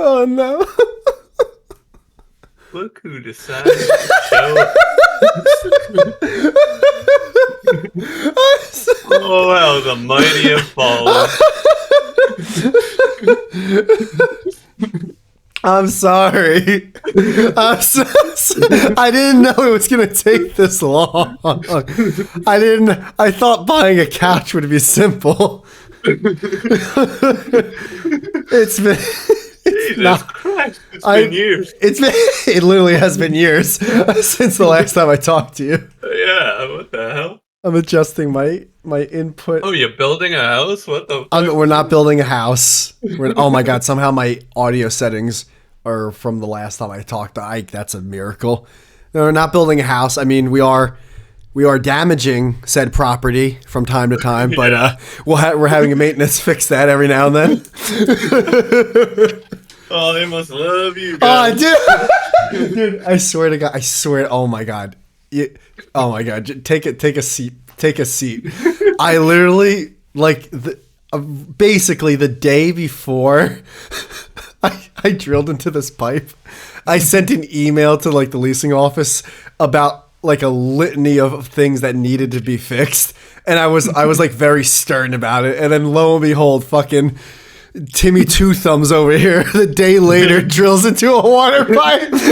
Oh no. Look who decided to show up. Oh, how the mighty have fallen. I'm sorry. I didn't know it was going to take this long. I thought buying a couch would be simple. It's been... Jesus Christ, it's been years. It literally has been years since the last time I talked to you. Yeah, what the hell? I'm adjusting my input. Oh, you're building a house? What the fuck? We're not building a house. Oh my god, somehow my audio settings are from the last time I talked to Ike. That's a miracle. No, we're not building a house. I mean, we are damaging said property from time to time, but we're having a maintenance fix that every now and then. Oh, they must love you guys. Oh, dude, I swear to God, oh my God. Oh my God, take a seat. I literally, basically the day before I drilled into this pipe, I sent an email to the leasing office about a litany of things that needed to be fixed, and I was very stern about it, and then lo and behold, fucking Timmy Two Thumbs over here the day later drills into a water pipe, and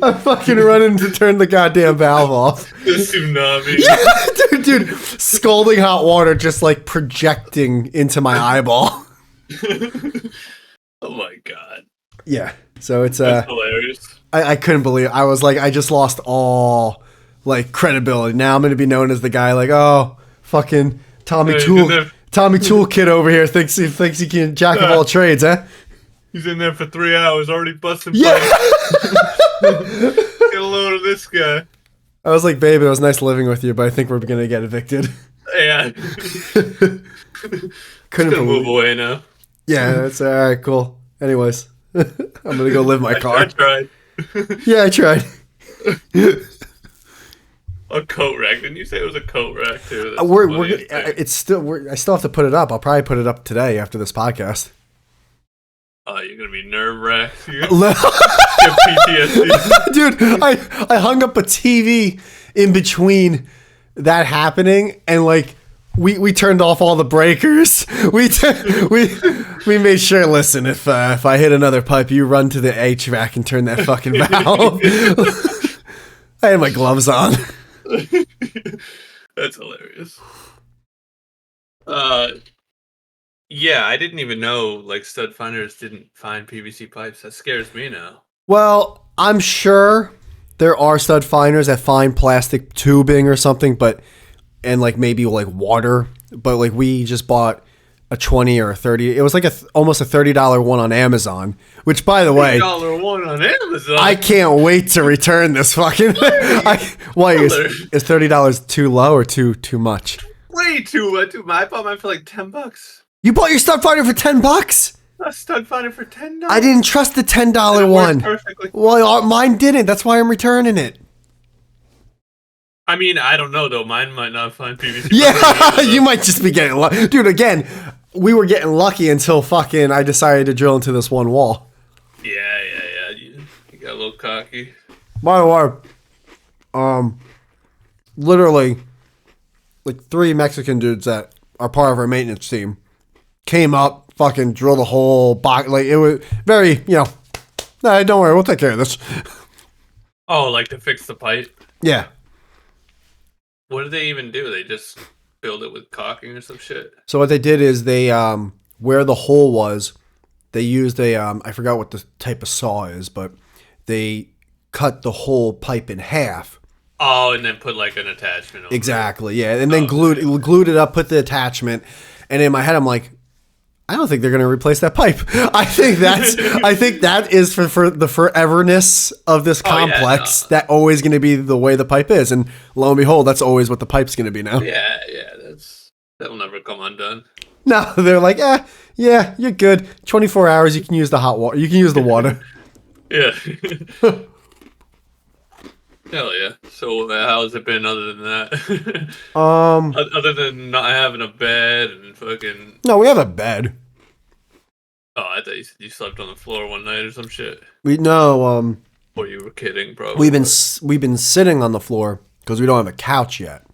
I'm fucking running to turn the goddamn valve off. The tsunami. Yeah, dude, scalding hot water just projecting into my eyeball. Oh my God. Yeah, so it's That's hilarious. I couldn't believe it. I was I just lost all credibility. Now I'm gonna be known as the guy oh, fucking Tommy Toolkit over here thinks he can jack of all trades, huh? He's in there for 3 hours already busting pipes. Get a load of this guy. I was like, babe, it was nice living with you, but I think we're gonna get evicted. Yeah. Couldn't move away now. Yeah, that's all right. Cool. Anyways, I'm gonna go live my car. I tried. Yeah, I tried. A coat rack? Didn't you say it was a coat rack too? I still have to put it up. I'll probably put it up today after this podcast. Oh, you're gonna be nerve wracked. Get PTSD. Dude, I hung up a TV in between that happening and we turned off all the breakers. We made sure. Listen, if I hit another pipe, you run to the HVAC and turn that fucking valve. I had my gloves on. That's hilarious. Yeah, I didn't even know stud finders didn't find PVC pipes. That scares me now. Well, I'm sure there are stud finders that find plastic tubing or something, and maybe water, but we just bought a 20 or a 30. It was almost a $30 one on Amazon, which by the way, $30 one on Amazon. I can't wait to return this fucking. Why is $30 too low or too much? Way too much. I bought mine for $10. You bought your stud finder for $10? A stud finder for $10. I didn't trust the $10 one. Perfectly. Well, mine didn't. That's why I'm returning it. I mean, I don't know though. Mine might not find PVC. Yeah, you might just be getting lucky, dude. Again, we were getting lucky until fucking I decided to drill into this one wall. Yeah. You got a little cocky. By the way, literally, 3 Mexican dudes that are part of our maintenance team came up, fucking drilled a whole box. It was very, nah, don't worry, we'll take care of this. Oh, to fix the pipe? Yeah. What did they even do? They just filled it with caulking or some shit? So what they did is they, where the hole was, they used I forgot what the type of saw is, but they cut the whole pipe in half. Oh, and then put an attachment over Exactly, yeah. And then glued it up, put the attachment, and in my head I'm like, I don't think they're going to replace that pipe. I think that is for the foreverness of this complex. That always going to be the way the pipe is, and lo and behold, that's always what the pipe's going to be now. Yeah, that'll never come undone. No, they're like, yeah, you're good. 24 hours, you can use the hot water. You can use the water. Yeah. Hell yeah. So how's it been other than that? Other than not having a bed and fucking... No, we have a bed. Oh, I thought you said you slept on the floor one night or some shit. No, Or you were kidding, probably. we've been sitting on the floor because we don't have a couch yet.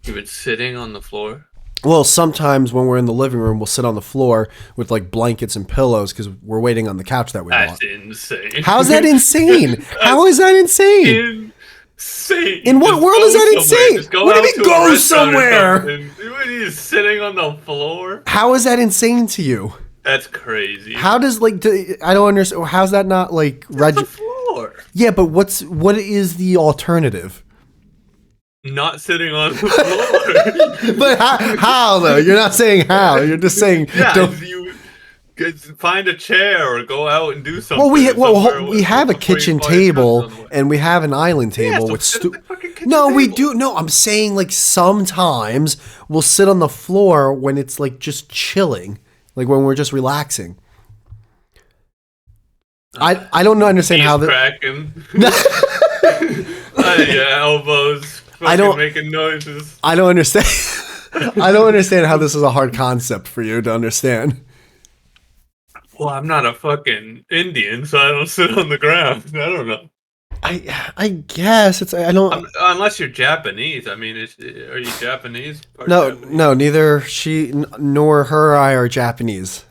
You've been sitting on the floor? Well, sometimes when we're in the living room, we'll sit on the floor with like blankets and pillows because we're waiting on the couch that we bought. That's insane. How's that insane? How is that insane? Insane. In what world is that insane? Just go What do out you mean to a go restaurant or somewhere? something. What are you sitting on the floor? How is that insane to you? That's crazy. How does I don't understand. How's that not like The floor. Yeah, but what is the alternative? Not sitting on the floor. But how though? You're not saying how. You're just saying you find a chair or go out and do something. Well, we have a kitchen table and we have an island table with No, we do. No, I'm saying like sometimes we'll sit on the floor when it's like just chilling, like when we're just relaxing. I don't understand how cracking. Your elbows. I don't making noises. I don't understand. I don't understand how this is a hard concept for you to understand. Well, I'm not a fucking Indian, so I don't sit on the ground. I don't know. I guess it's I don't unless you're Japanese. I mean, are you Japanese? No, neither she nor her or I are Japanese.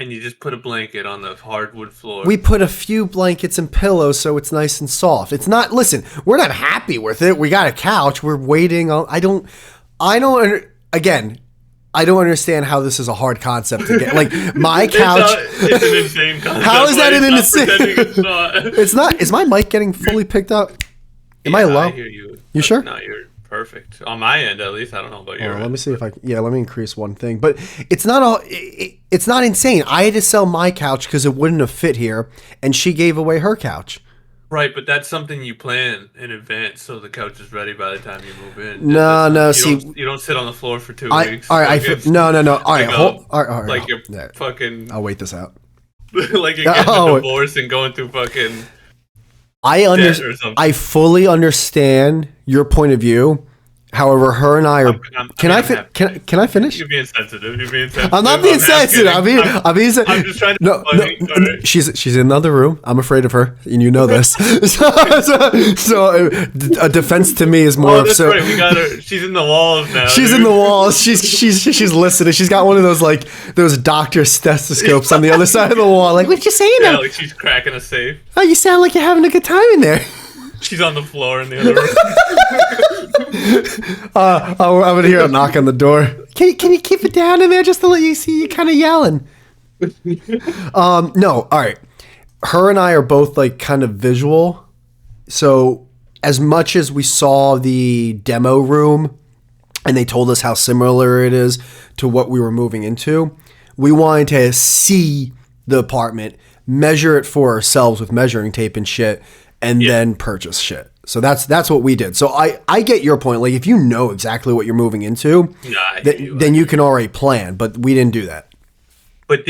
And you just put a blanket on the hardwood floor. We put a few blankets and pillows so it's nice and soft. It's not. Listen, we're not happy with it. We got a couch. We're waiting on. I don't. Again, I don't understand how this is a hard concept to get. Like my couch. It's an insane concept. How is that an insane? It's not. It's not. Is my mic getting fully picked up? Am I low? I hear you. You sure? No, you're perfect on my end at least. I don't know about your end. Let me see if I. Yeah, let me increase one thing. But it's not all. It's not insane. I had to sell my couch because it wouldn't have fit here, and she gave away her couch. Right, but that's something you plan in advance, so the couch is ready by the time you move in. No. You don't sit on the floor for 2 weeks. All right, no. All right, all right. Like you're fucking. I'll wait this out. Like you're getting a divorce and going through fucking. I fully understand your point of view. However, her and I are. Can I finish? You're being sensitive. I'm not being sensitive. I'm just trying to. No. She's in another room. I'm afraid of her, and you know this. so a defense to me is more. That's right. We got her. She's in the walls now. She's in the walls. She's listening. She's got one of those doctor stethoscopes on the other side of the wall. Like, what you saying? Yeah, like she's cracking a safe. Oh, you sound like you're having a good time in there. She's on the floor in the other room. I'm gonna hear a knock on the door. Can you keep it down in there just to let you see you kind of yelling? No, all right. Her and I are both like kind of visual, so as much as we saw the demo room and they told us how similar it is to what we were moving into, we wanted to see the apartment, measure it for ourselves with measuring tape and shit, and then purchase shit. So that's what we did. So I get your point. Like if you know exactly what you're moving into, then you can already plan. But we didn't do that. But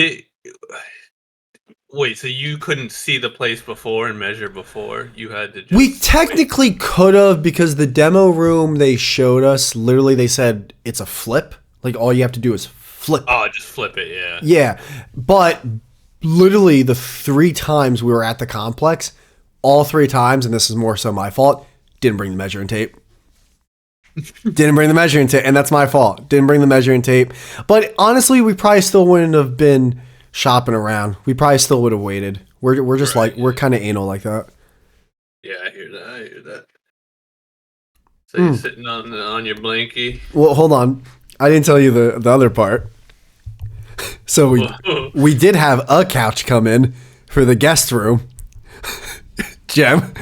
wait, so you couldn't see the place before and measure before? You had to. We technically could have, because the demo room they showed us, literally they said it's a flip. Like all you have to do is flip. Oh, just flip it. Yeah. Yeah, but literally the 3 times we were at the complex. All 3 times, and this is more so my fault, didn't bring the measuring tape. And that's my fault. Didn't bring the measuring tape. But honestly, we probably still wouldn't have been shopping around. We probably still would have waited. We're just we're kind of anal like that. Yeah, I hear that. So you're sitting on your blankie. Well, hold on. I didn't tell you the other part. So we did have a couch come in for the guest room. Jem,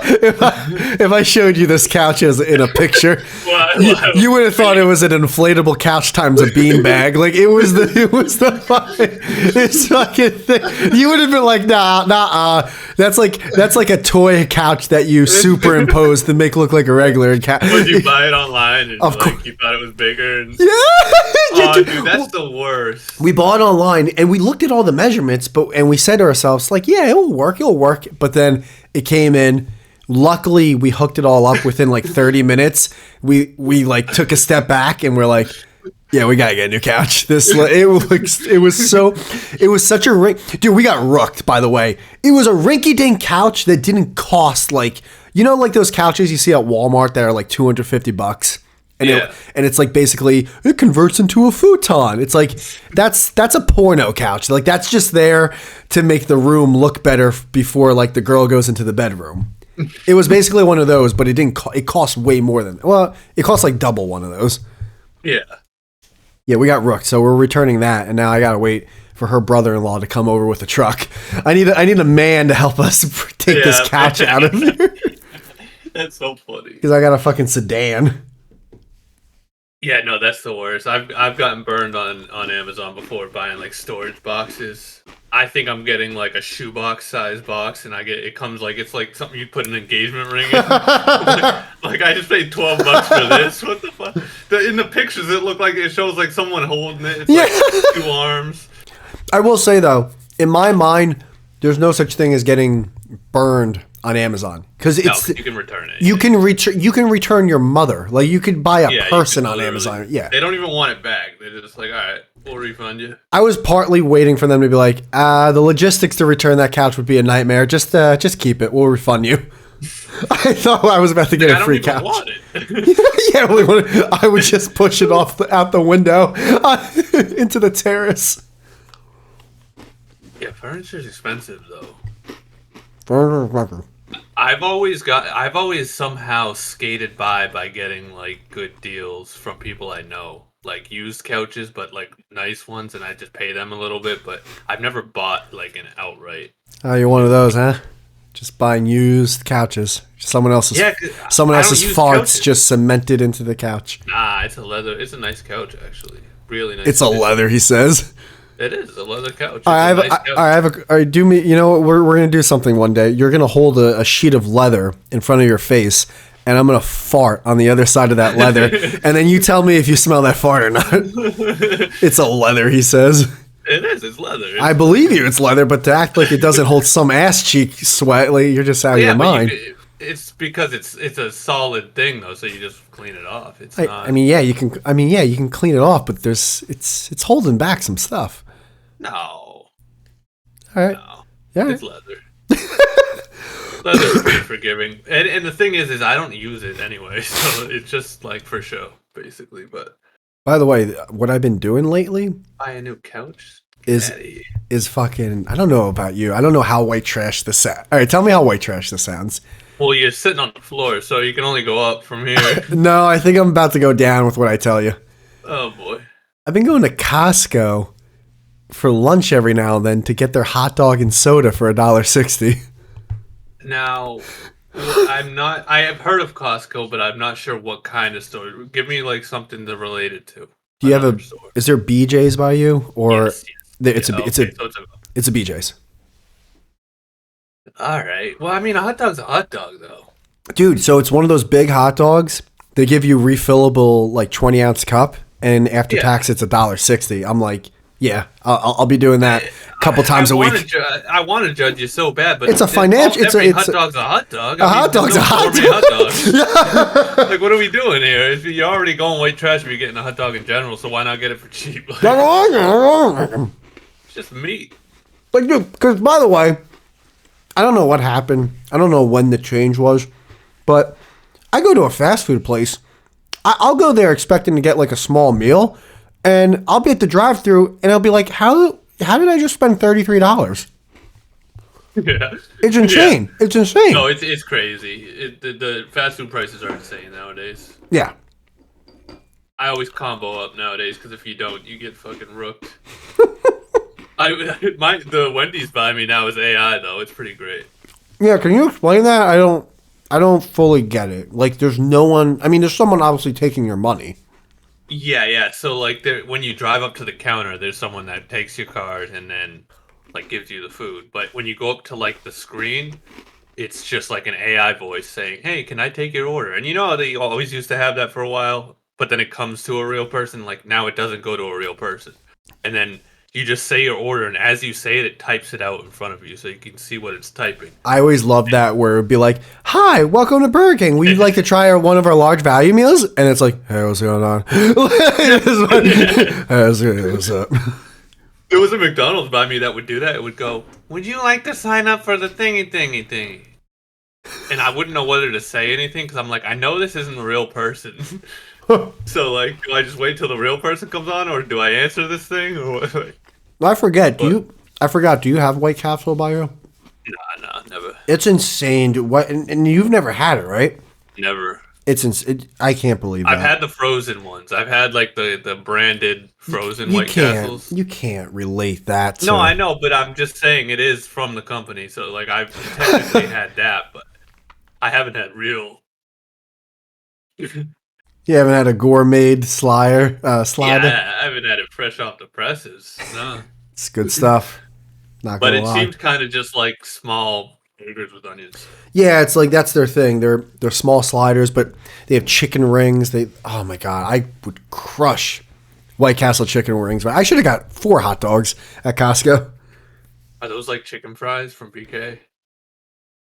if I showed you this couch as in a picture, you would have thought it was an inflatable couch times a beanbag. Like it was the fucking thing. You would have been like, nah. That's like a toy couch that you superimpose to make look like a regular couch. Would you buy it online and you thought it was bigger? And... Yeah. Dude, that's the worst. We bought it online and we looked at all the measurements, and we said to ourselves, like, yeah, it'll work. But then it came in. Luckily, we hooked it all up within like 30 minutes. We like took a step back and we're like, Yeah, we gotta get a new couch. It was such a dude. We got rooked, by the way. It was a rinky-dink couch that didn't cost like like those couches you see at Walmart that are like $250, and it's like basically it converts into a futon. It's like that's a porno couch. Like that's just there to make the room look better before like the girl goes into the bedroom. It was basically one of those, but it didn't. It cost way more than. Well, it cost like double one of those. Yeah. Yeah, we got rooked, so we're returning that, and now I gotta wait for her brother-in-law to come over with a truck. I need a man to help us take this couch out of here. That's so funny. Because I got a fucking sedan. Yeah, no, that's the worst. I've gotten burned on Amazon before buying like storage boxes. I think I'm getting like a shoebox size box, and it comes like it's like something you put an engagement ring in. like I just paid $12 for this. What the fuck? In the pictures, it shows like someone holding it. It's like 2 arms. I will say though, in my mind, there's no such thing as getting burned on Amazon because you can return it. You can return your mother. Like you could buy a person on Amazon. Yeah, they don't even want it back. They're just like, all right, we'll refund you. I was partly waiting for them to be like, the logistics to return that couch would be a nightmare. Just keep it. We'll refund you. I thought I was about to get a free couch. I don't even want it. Yeah, I would just push it out the window into the terrace. Yeah, furniture's expensive though. Furniture. I've always somehow skated by getting like good deals from people I know, like used couches, but like nice ones, and I just pay them a little bit. But I've never bought like an outright. Oh, you're one of those, huh? Just buying used couches. Someone else's farts couches. Just cemented into the couch. Nah, it's a leather. It's a nice couch actually. Really nice. It's a leather, he says. It is a leather couch. Do me. You know what? We're gonna do something one day. You're gonna hold a sheet of leather in front of your face, and I'm gonna fart on the other side of that leather, and then you tell me if you smell that fart or not. It's a leather, he says. It is. It's leather. I believe you. It's leather, but to act like it doesn't hold some ass cheek sweat, like, you're just out of your mind. It's because it's a solid thing though, so you just clean it off. It's not. You can clean it off, but it's holding back some stuff. No. All right. No. Yeah. It's leather. Leather's pretty forgiving, and the thing is I don't use it anyway, so it's just like for show, basically. But by the way, what I've been doing lately, buy a new couch is fucking. I don't know about you. I don't know how white trash this sounds. All right, tell me how white trash this sounds. Well, you're sitting on the floor, so you can only go up from here. No, I think I'm about to go down with what I tell you. Oh boy. I've been going to Costco for lunch every now and then to get their hot dog and soda for $1.60. Now, I have heard of Costco, but I'm not sure what kind of store. Give me like something to relate it to. Do you have is there BJ's by you, or yes. It's a BJ's? All right. Well, I mean, a hot dog's a hot dog, though. Dude, so it's one of those big hot dogs. They give you refillable like 20-ounce cup, and after tax, it's $1.60. I'm like, yeah, I'll be doing that a couple times a week. I want to judge you so bad, but it's a financial. Hot dog's a hot dog. A hot dog's a hot dog. Like, what are we doing here? If you're already going white trash, if you're getting a hot dog in general, so why not get it for cheap? It's just meat. Like, dude, because by the way, I don't know what happened. I don't know when the change was, but I go to a fast food place. I'll go there expecting to get like a small meal, and I'll be at the drive-thru, and I'll be like, how did I just spend $33? Yeah, it's insane. Yeah. It's insane. No, it's crazy. The fast food prices are insane nowadays. Yeah. I always combo up nowadays because if you don't, you get fucking rooked. The Wendy's by me now is AI though. It's pretty great. Yeah, can you explain that? I don't fully get it. Like, there's no one. I mean, there's someone obviously taking your money. Yeah. So like, when you drive up to the counter, there's someone that takes your card and then like gives you the food. But when you go up to like the screen, it's just like an AI voice saying, "Hey, can I take your order?" And you know they always used to have that for a while, but then it comes to a real person. Like now, it doesn't go to a real person, and then You just say your order, and as you say it, it types it out in front of you, so you can see what it's typing. I always love that where it'd be like, "Hi, welcome to Burger King. Would you like to try one of our large value meals?" And it's like, "Hey, what's going on?" Hey, what's up? There was a McDonald's by me that would do that. It would go, "Would you like to sign up for the thingy?" And I wouldn't know whether to say anything because I'm like, I know this isn't a real person. So, like, do I just wait till the real person comes on, or do I answer this thing, or what? I forget. I forgot. Do you have White Castle by you? Nah, never. It's insane. And you've never had it, right? Never. I can't believe that. I've had the frozen ones. I've had like the branded frozen White Castles. You can't relate that to... No, I know, but I'm just saying it is from the company. So, like, I've technically had that, but I haven't had real. You haven't had a gourmet slider? Yeah, I haven't had it fresh off the presses. No. It's good stuff. Not but gonna it lie. seems kind of just like small burgers with onions. Yeah, it's like that's their thing. They're small sliders, but they have chicken rings. Oh my god, I would crush White Castle chicken rings. But I should have got 4 hot dogs at Costco. Are those like chicken fries from BK?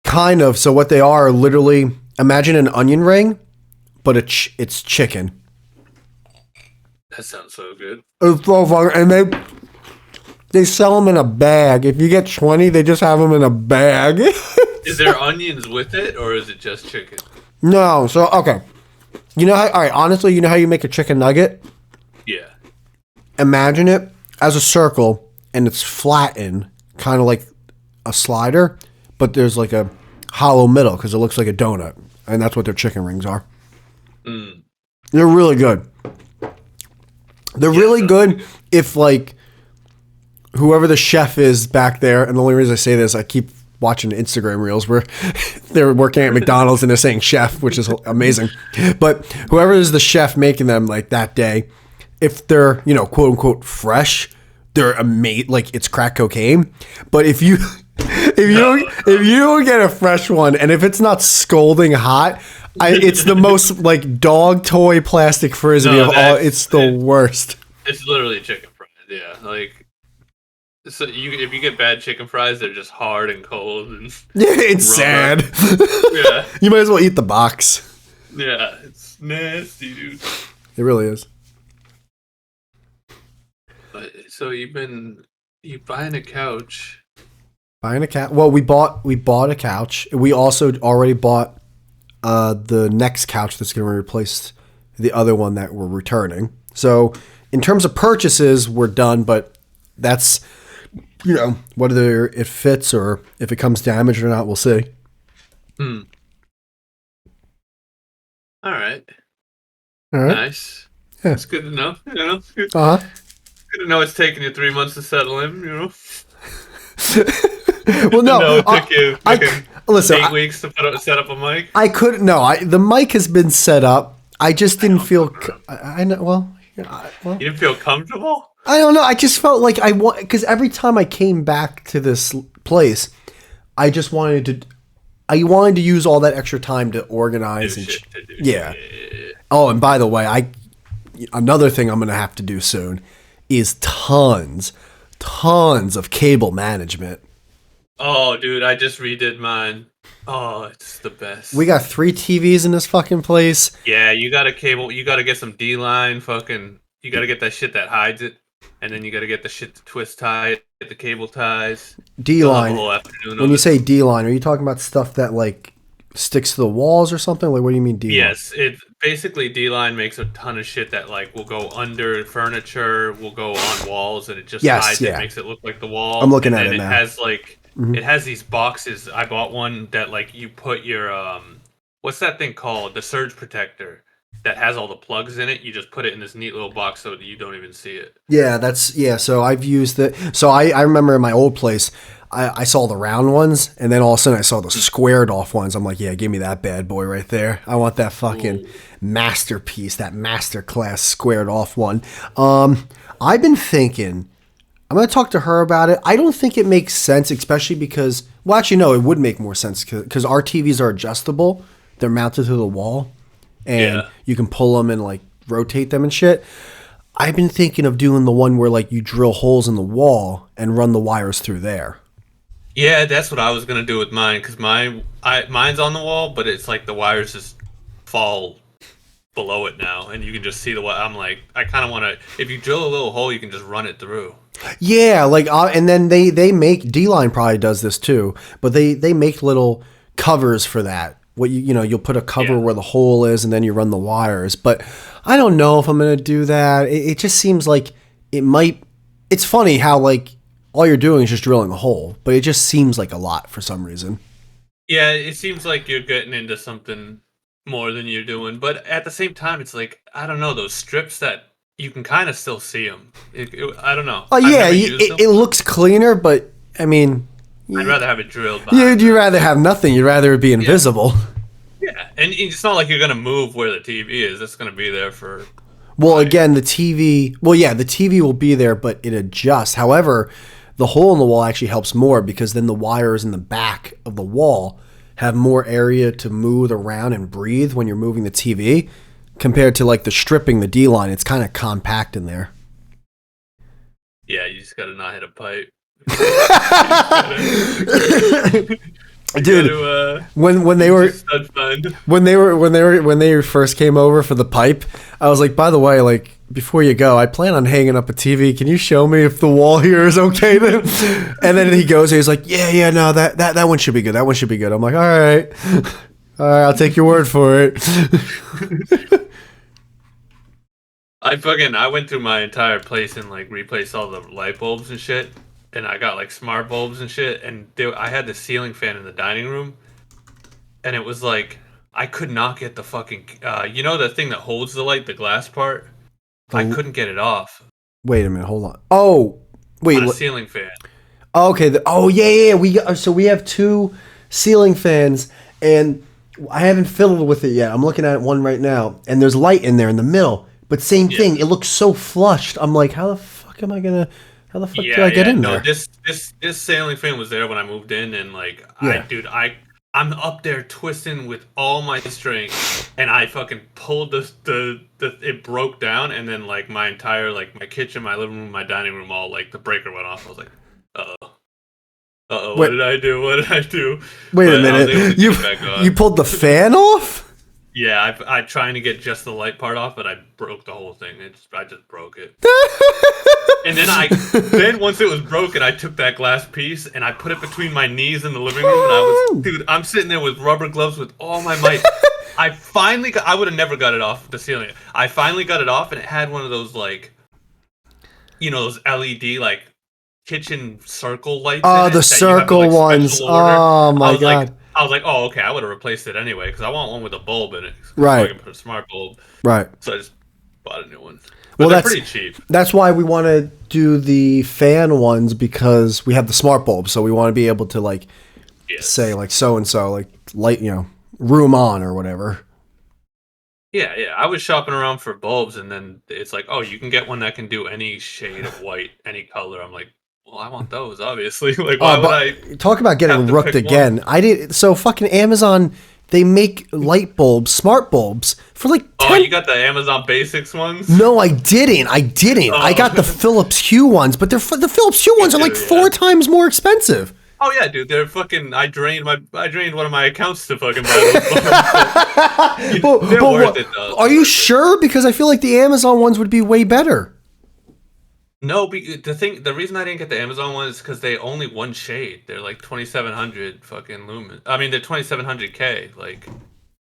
Kind of. So what they are literally, imagine an onion ring, but it's chicken. That sounds so good. It's so fucking, and they sell them in a bag. If you get 20, they just have them in a bag. Is there onions with it, or is it just chicken? No. So, okay. You know how, all right, honestly, you know how you make a chicken nugget? Yeah. Imagine it as a circle, and it's flattened, kind of like a slider, but there's like a hollow middle because it looks like a donut. And that's what their chicken rings are. Mm. They're really good. They're really good if, like, whoever the chef is back there, and the only reason I say this, I keep watching Instagram reels where they're working at McDonald's and they're saying chef, which is amazing. But whoever is the chef making them, like, that day, if they're, you know, quote unquote fresh, they're amazing. Like, it's crack cocaine. But if you don't get a fresh one, and if it's not scalding hot, it's the most like dog toy plastic frisbee of all. It's the worst. It's literally chicken fries. Yeah, like, so if you get bad chicken fries, they're just hard and cold and it's sad. Yeah, you might as well eat the box. Yeah, it's nasty, dude. It really is. So you buying a couch? Buying a couch. Well, we bought a couch. We also already bought the next couch that's going to replace the other one that we're returning. So in terms of purchases, we're done, but that's, you know, whether it fits or if it comes damaged or not, we'll see. All right. Nice. Yeah. It's good to know. You know. Uh-huh. Good to know it's taking you 3 months to settle in. You know. Well, no. It took you listen, 8 weeks to set up a mic. I couldn't. No, the mic has been set up. I just didn't feel. I know. Well, you didn't feel comfortable. I don't know. I just felt like I want, because every time I came back to this place, I just wanted to. I wanted to use all that extra time to organize and yeah. Oh, and by the way, another thing I'm going to have to do soon is tons of cable management. Oh, dude, I just redid mine. Oh, it's the best. We got 3 TVs in this fucking place. Yeah, you got a cable. You got to get some D-line. You got to get that shit that hides it, and then you got to get the shit to twist tie it, get the cable ties. D-line. When you say D-line, are you talking about stuff that like sticks to the walls or something? Like, what do you mean D-line? Yes, it basically D-line makes a ton of shit that like will go under furniture, will go on walls, and it just hides it, makes it look like the wall. I'm looking at it now. It has like it has these boxes. I bought one that like you put your what's that thing called? The surge protector that has all the plugs in it. You just put it in this neat little box so that you don't even see it. Yeah, so I've used it. So I remember in my old place, I saw the round ones, and then all of a sudden I saw the squared off ones. I'm like, yeah, give me that bad boy right there. I want that fucking masterpiece, that masterclass squared off one. I've been thinking, I'm going to talk to her about it. I don't think it makes sense, especially because, well, actually, no, it would make more sense because our TVs are adjustable. They're mounted to the wall, and you can pull them and like rotate them and shit. I've been thinking of doing the one where like you drill holes in the wall and run the wires through there. Yeah, that's what I was gonna do with mine because mine's on the wall, but it's like the wires just fall below it now, and you can just see the wire. I'm like, I kind of want to. If you drill a little hole, you can just run it through. Yeah, like and then they make D-Line probably does this too, but they make little covers for that. What you know, you'll put a cover where the hole is, and then you run the wires. But I don't know if I'm gonna do that. It just seems like it might. It's funny how like all you're doing is just drilling a hole, but it just seems like a lot for some reason. Yeah, it seems like you're getting into something more than you're doing, but at the same time, it's like I don't know those strips that you can kind of still see them. I don't know. Oh I've yeah, never used them. it looks cleaner, but I mean, I'd rather have it drilled. Behind you'd rather have nothing. You'd rather it be invisible. Yeah, and it's not like you're gonna move where the TV is. It's gonna be there for. Well, again, the TV. Well, yeah, the TV will be there, but it adjusts. However, the hole in the wall actually helps more because then the wires in the back of the wall have more area to move around and breathe when you're moving the TV, compared to like the stripping the D-Line. It's kind of compact in there. Yeah, you just gotta not hit a pipe. Dude, when they first came over for the pipe, I was like, by the way, like before you go, I plan on hanging up a TV. Can you show me if the wall here is okay then? And then he goes, he's like, yeah, no, that one should be good. That one should be good. I'm like, all right, I'll take your word for it. I went through my entire place and like replaced all the light bulbs and shit. And I got like smart bulbs and shit, and I had the ceiling fan in the dining room, and it was like I could not get the fucking you know the thing that holds the light, the glass part. I couldn't get it off. Wait a minute, hold on. Oh, wait, on a ceiling fan. Okay. Yeah. We have two ceiling fans, and I haven't fiddled with it yet. I'm looking at one right now, and there's light in there in the middle, but same thing. It looks so flushed. I'm like, how the fuck am I gonna? How the fuck do I get in there? This ceiling fan was there when I moved in, and like, I'm up there twisting with all my strength, and I fucking pulled it broke down, and then like my entire like my kitchen, my living room, my dining room, all like the breaker went off. I was like, what did I do? What did I do? Wait a minute, you pulled the fan off? Yeah, I trying to get just the light part off, but I broke the whole thing. I just broke it. And then once it was broken, I took that glass piece and I put it between my knees in the living room. And I'm sitting there with rubber gloves with all my might. I would have never got it off the ceiling. I finally got it off, and it had one of those like, you know, those LED like kitchen circle lights. Oh, the circle ones. Oh my god. I was like, oh, okay, I would have replaced it anyway because I want one with a bulb in it. Right. I can put a smart bulb. Right. So I just bought a new one. But they're pretty cheap. That's why we want to do the fan ones, because we have the smart bulb. So we want to be able to like say like so and so, like light, you know, room on or whatever. Yeah. I was shopping around for bulbs, and then it's like, oh, you can get one that can do any shade of white, any color. I'm like, well, I want those, obviously. Like, why would I talk about getting rooked again? I did so fucking Amazon. They make light bulbs, smart bulbs for like. Oh, you got the Amazon Basics ones? No, I didn't. Oh. I got the Philips Hue ones, but the Philips Hue ones are like 4 times more expensive. Oh yeah, dude, they're fucking. I drained one of my accounts to fucking buy those bulbs. They're worth it though. Are you sure? Because I feel like the Amazon ones would be way better. No, the reason I didn't get the Amazon one is because they only one shade. They're like 2700 fucking lumen. I mean, they're 2700K. Like,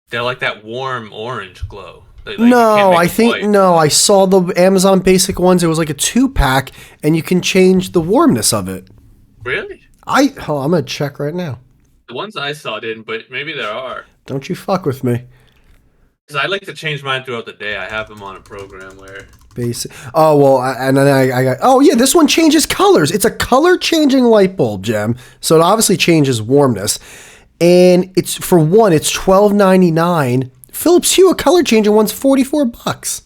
they're like that warm orange glow. I saw the Amazon Basic ones. It was like a 2-pack, and you can change the warmness of it. Really? I'm gonna check right now. The ones I saw didn't, but maybe there are. Don't you fuck with me? Because I like to change mine throughout the day. I have them on a program where. Basic. Oh well, and then I got. Oh yeah, this one changes colors. It's a color changing light bulb, Gem. So it obviously changes warmness, and it's for one, it's $12.99. Philips Hue, a color changing one's $44.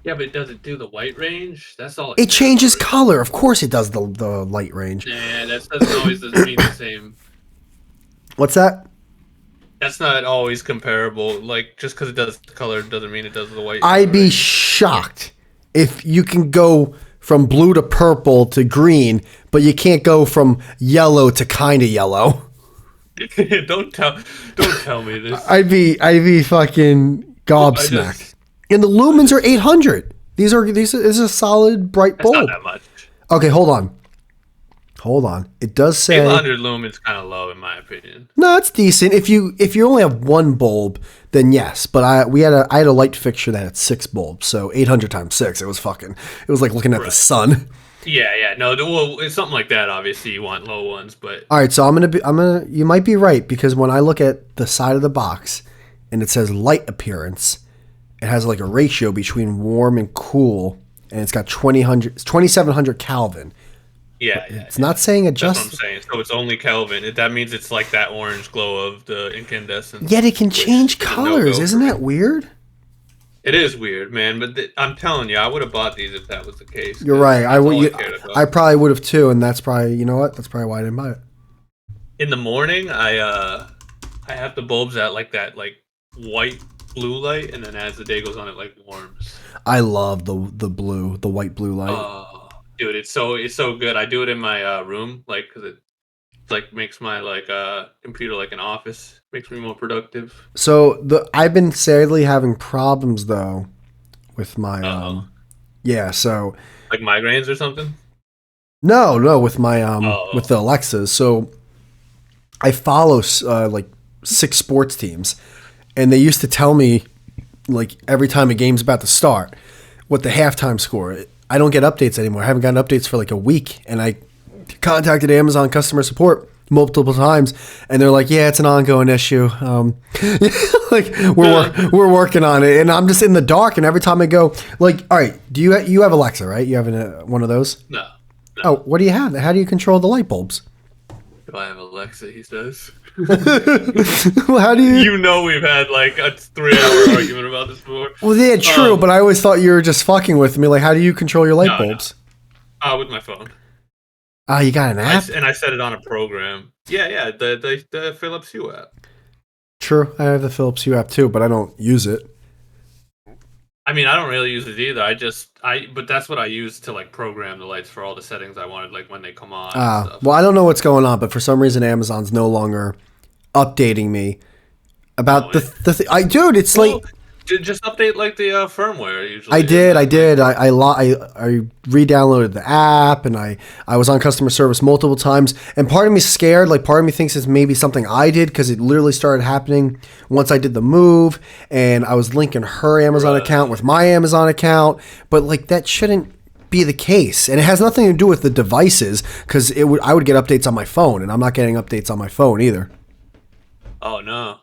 Yeah, but does it do the white range? That's all. It changes color. Of course, it does the light range. Nah, that doesn't always mean the same. What's that? That's not always comparable. Like, just because it does the color doesn't mean it does the white. I'd be shocked if you can go from blue to purple to green, but you can't go from yellow to kind of yellow. don't tell me this. I'd be fucking I gobsmacked. just And the lumens are 800. This is a solid bright That's not bulb. that much. Okay, hold on. Hold on. It does say 800 lumens kind of low in my opinion. no, it's decent. If you only have one bulb, then yes. But I had a light fixture that had 6 bulbs, so 800 times 6. It was like looking at the sun. Yeah. No, well, it's something like that. Obviously, you want low ones, but All right, so you might be right because when I look at the side of the box and it says light appearance, it has like a ratio between warm and cool, and it's got 2700 Kelvin. yeah. It's not saying That's what I'm adjust. saying. So it's only Kelvin. That means it's like that orange glow of the incandescent. Yet it can which change is a colors. no-go Isn't for me. that weird? It is weird, man. But I'm telling you, I would have bought these if that was the case. You're right. That's all I cared about. I probably would have too, and that's probably that's probably why I didn't buy it. In the morning, I have the bulbs at like that white blue light, and then as the day goes on, it like warms. I love the white blue light. Oh, dude, it's so good. I do it in my room, like, because it like makes my computer like an office. Makes me more productive. So I've been sadly having problems though with my Uh-oh. So Like migraines or something. no with my Oh. with the Alexas. So I follow like 6 sports teams, and they used to tell me like every time a game's about to start what the halftime score. I don't get updates anymore. I haven't gotten updates for like a week, and I contacted Amazon customer support multiple times, and they're like, "Yeah, it's an ongoing issue. Like we're working on it." And I'm just in the dark. And every time I go, like, "All right, do you have Alexa, right? You have one of those?" No. Oh, what do you have? How do you control the light bulbs? Do I have Alexa? He says. Well, how do you? You know we've had like a 3-hour argument about this before. Well, yeah, true. But I always thought you were just fucking with me. Like, how do you control your light bulbs? With my phone. Oh, you got an app? I set it on a program. Yeah, the Philips Hue app. True. I have the Philips Hue app too, but I don't use it. I mean, I don't really use it either. But that's what I use to like program the lights for all the settings I wanted, like when they come on. And stuff. Well, I don't know what's going on, but for some reason, Amazon's no longer updating me about dude, it's like. Just update like the firmware usually. I did. I re-downloaded the app, and I was on customer service multiple times. And part of me scared. Like part of me thinks it's maybe something I did because it literally started happening once I did the move, and I was linking her Amazon account with my Amazon account. But like that shouldn't be the case, and it has nothing to do with the devices because I would get updates on my phone, and I'm not getting updates on my phone either. Oh no.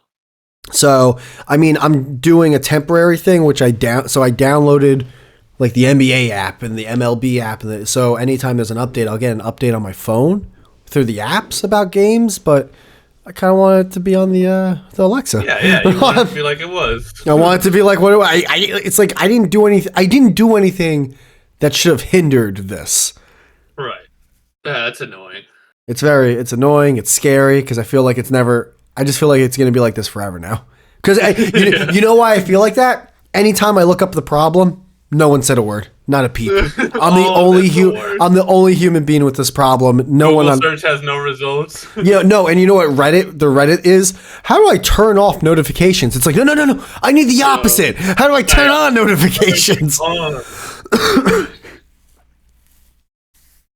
So, I mean, I'm doing a temporary thing, which I downloaded like the NBA app and the MLB app. So anytime there's an update, I'll get an update on my phone through the apps about games, but I kind of want it to be on the Alexa. Yeah, you want it to be like it was. I want it to be like, it's like I didn't do anything that should have hindered this. Right. Yeah, that's annoying. It's annoying, it's scary, because I feel like I just feel like it's going to be like this forever now. Because you know why I feel like that? Anytime I look up the problem, no one said a word, not a peep. I'm the only human being with this problem. No Google one search has no results. Yeah, no, and you know what the Reddit is? How do I turn off notifications? It's like no. I need the opposite. How do I turn on notifications?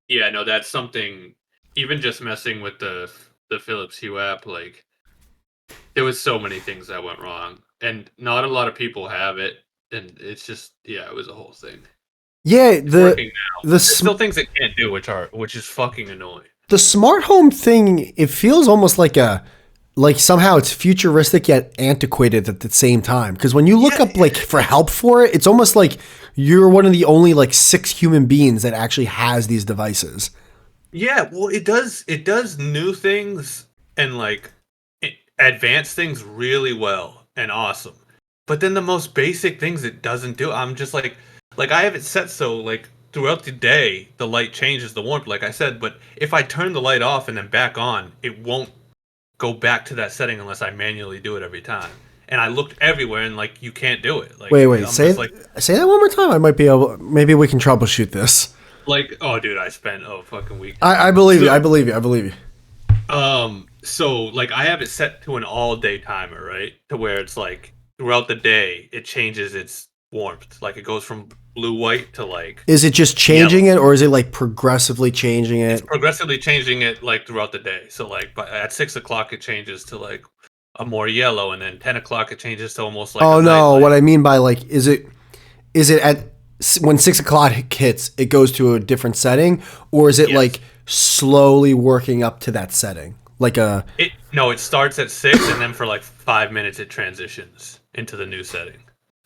Yeah, no, that's something. Even just messing with the Philips Hue app, like. There was so many things that went wrong, and not a lot of people have it, and it's just it was a whole thing. Yeah, there's still things it can't do, which is fucking annoying. The smart home thing, it feels almost like somehow it's futuristic yet antiquated at the same time. Because when you look up like for help for it, it's almost like you're one of the only like 6 human beings that actually has these devices. Yeah, well, it does new things and like. Advance things really well and awesome, but then the most basic things it doesn't do. I'm just like I have it set so like throughout the day the light changes the warmth, like I said, but if I turn the light off and then back on, it won't go back to that setting unless I manually do it every time. and I looked everywhere, and like you can't do it. Like, Wait. I'm Say just, like, that one more time. I might be able. Maybe we can troubleshoot this. like, oh, dude, I spent a fucking week. I believe you. I believe you. I believe you. So like I have it set to an all day timer, right? To where it's like throughout the day it changes its warmth. Like it goes from blue white to like Is it just changing it, or is it like progressively changing it? it's progressively changing it like throughout the day. So like at 6 o'clock it changes to like a more yellow, and then 10 o'clock it changes to almost like Oh a no! night What light. I mean by like, is it at when 6 o'clock hits, it goes to a different setting, or is it Yes. like slowly working up to that setting? Like a It starts at 6, and then for like 5 minutes it transitions into the new setting,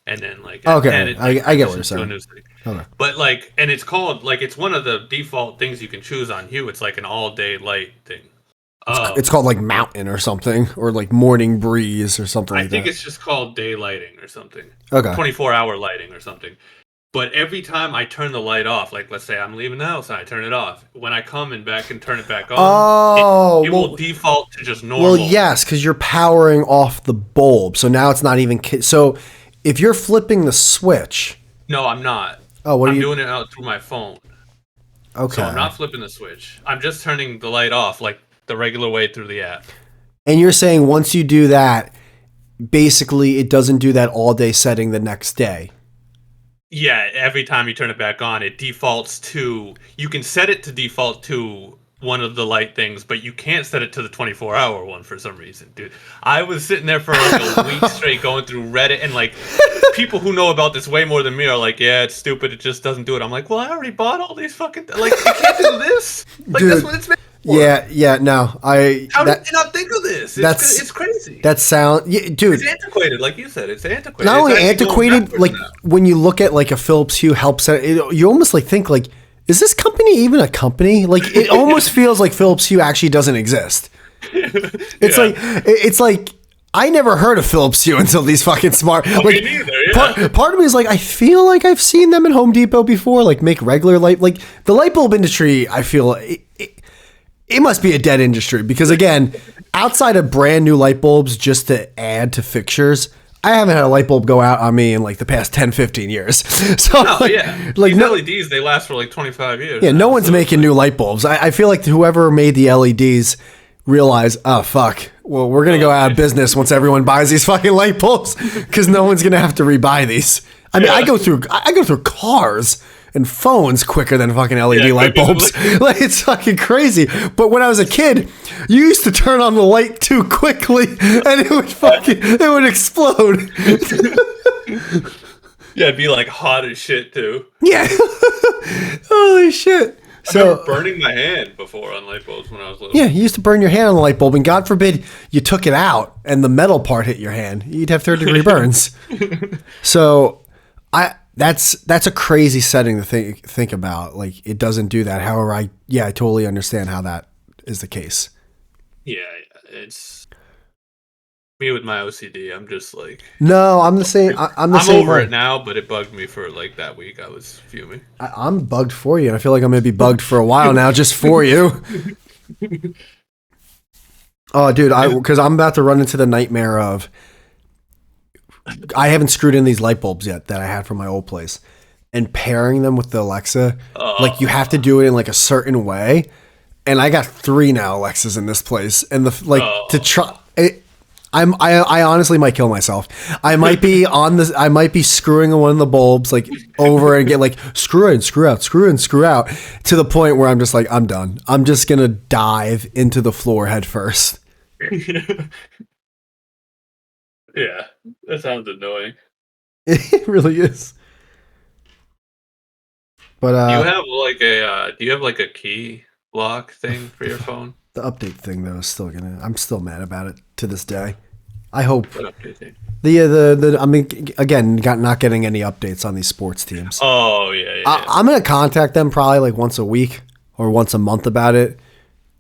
and then like at Okay, 10, it I get what you're transitions to a saying. new setting. Okay. But like, and it's called like it's one of the default things you can choose on Hue. It's like an all day light thing. It's called like mountain or something, or like morning breeze or something I like think that. it's just called day lighting or something. Okay. 24-hour lighting or something. But every time I turn the light off, like let's say I'm leaving the house and I turn it off, when I come and back and turn it back on, it will default to just normal. Well, yes, because you're powering off the bulb, so now it's not even. So, if you're flipping the switch, No, I'm not. oh, what are I'm you doing it out through my phone. Okay. So I'm not flipping the switch. I'm just turning the light off like the regular way through the app. And you're saying once you do that, basically it doesn't do that all day setting the next day. Yeah, every time you turn it back on, it defaults to. You can set it to default to one of the light things, but you can't set it to the 24-hour one for some reason, dude. I was sitting there for like a week straight going through Reddit, and like people who know about this way more than me are like, yeah, it's stupid, it just doesn't do it. I'm like, well, I already bought all these fucking like you can't do this. Like Dude, that's what it's made for. Yeah, no. How did you not think of this? It's crazy. That sound, dude. It's antiquated, like you said. It's antiquated. Not only It's actually going antiquated, backwards like now. when you look at like a Philips Hue help set, you almost like think like, is this company even a company? Like it almost feels like Philips Hue actually doesn't exist. It's like I never heard of Philips Hue until these fucking smart. Me neither, yeah. Part of me is like, I feel like I've seen them in Home Depot before, like make regular light, like the light bulb industry. I feel it must be a dead industry because again, outside of brand new light bulbs just to add to fixtures, I haven't had a light bulb go out on me in like the past 10, 15 years. So These LEDs, they last for like 25 years. Yeah, no one's making new light bulbs. I feel like whoever made the LEDs realized, oh fuck, well we're gonna go out of business once everyone buys these fucking light bulbs because no one's gonna have to rebuy these. I mean, I go through cars and phones quicker than fucking LED light bulbs. Like it's fucking crazy. But when I was a kid, you used to turn on the light too quickly and it would explode. Yeah, it'd be like hot as shit too. Yeah. Holy shit. I remember burning my hand before on light bulbs when I was little. Yeah, you used to burn your hand on the light bulb, and God forbid you took it out and the metal part hit your hand. You'd have third-degree burns. So, that's a crazy setting to think about. Like, it doesn't do that. However, I totally understand how that is the case. Yeah, it's me with my OCD. I'm just like no, I'm the same. I'm over way. it now, but it bugged me for like that week. I was fuming. I'm bugged for you, and I feel like I'm going to be bugged for a while now, just for you. Oh, dude, because I'm about to run into the nightmare of I haven't screwed in these light bulbs yet that I had from my old place, and pairing them with the Alexa, like you have to do it in like a certain way, and I got 3 now Alexas in this place, and to try it. I honestly might kill myself. I might be I might be screwing one of the bulbs like over and get like screw in, screw out, screw in, screw out to the point where I'm just like, I'm done. I'm just gonna dive into the floor head first. Yeah, that sounds annoying. It really is. But do you have like a key lock thing for your phone? The update thing though is still I'm still mad about it to this day. I hope What update thing? I mean, again, not getting any updates on these sports teams. Oh yeah. I'm gonna contact them probably like once a week or once a month about it.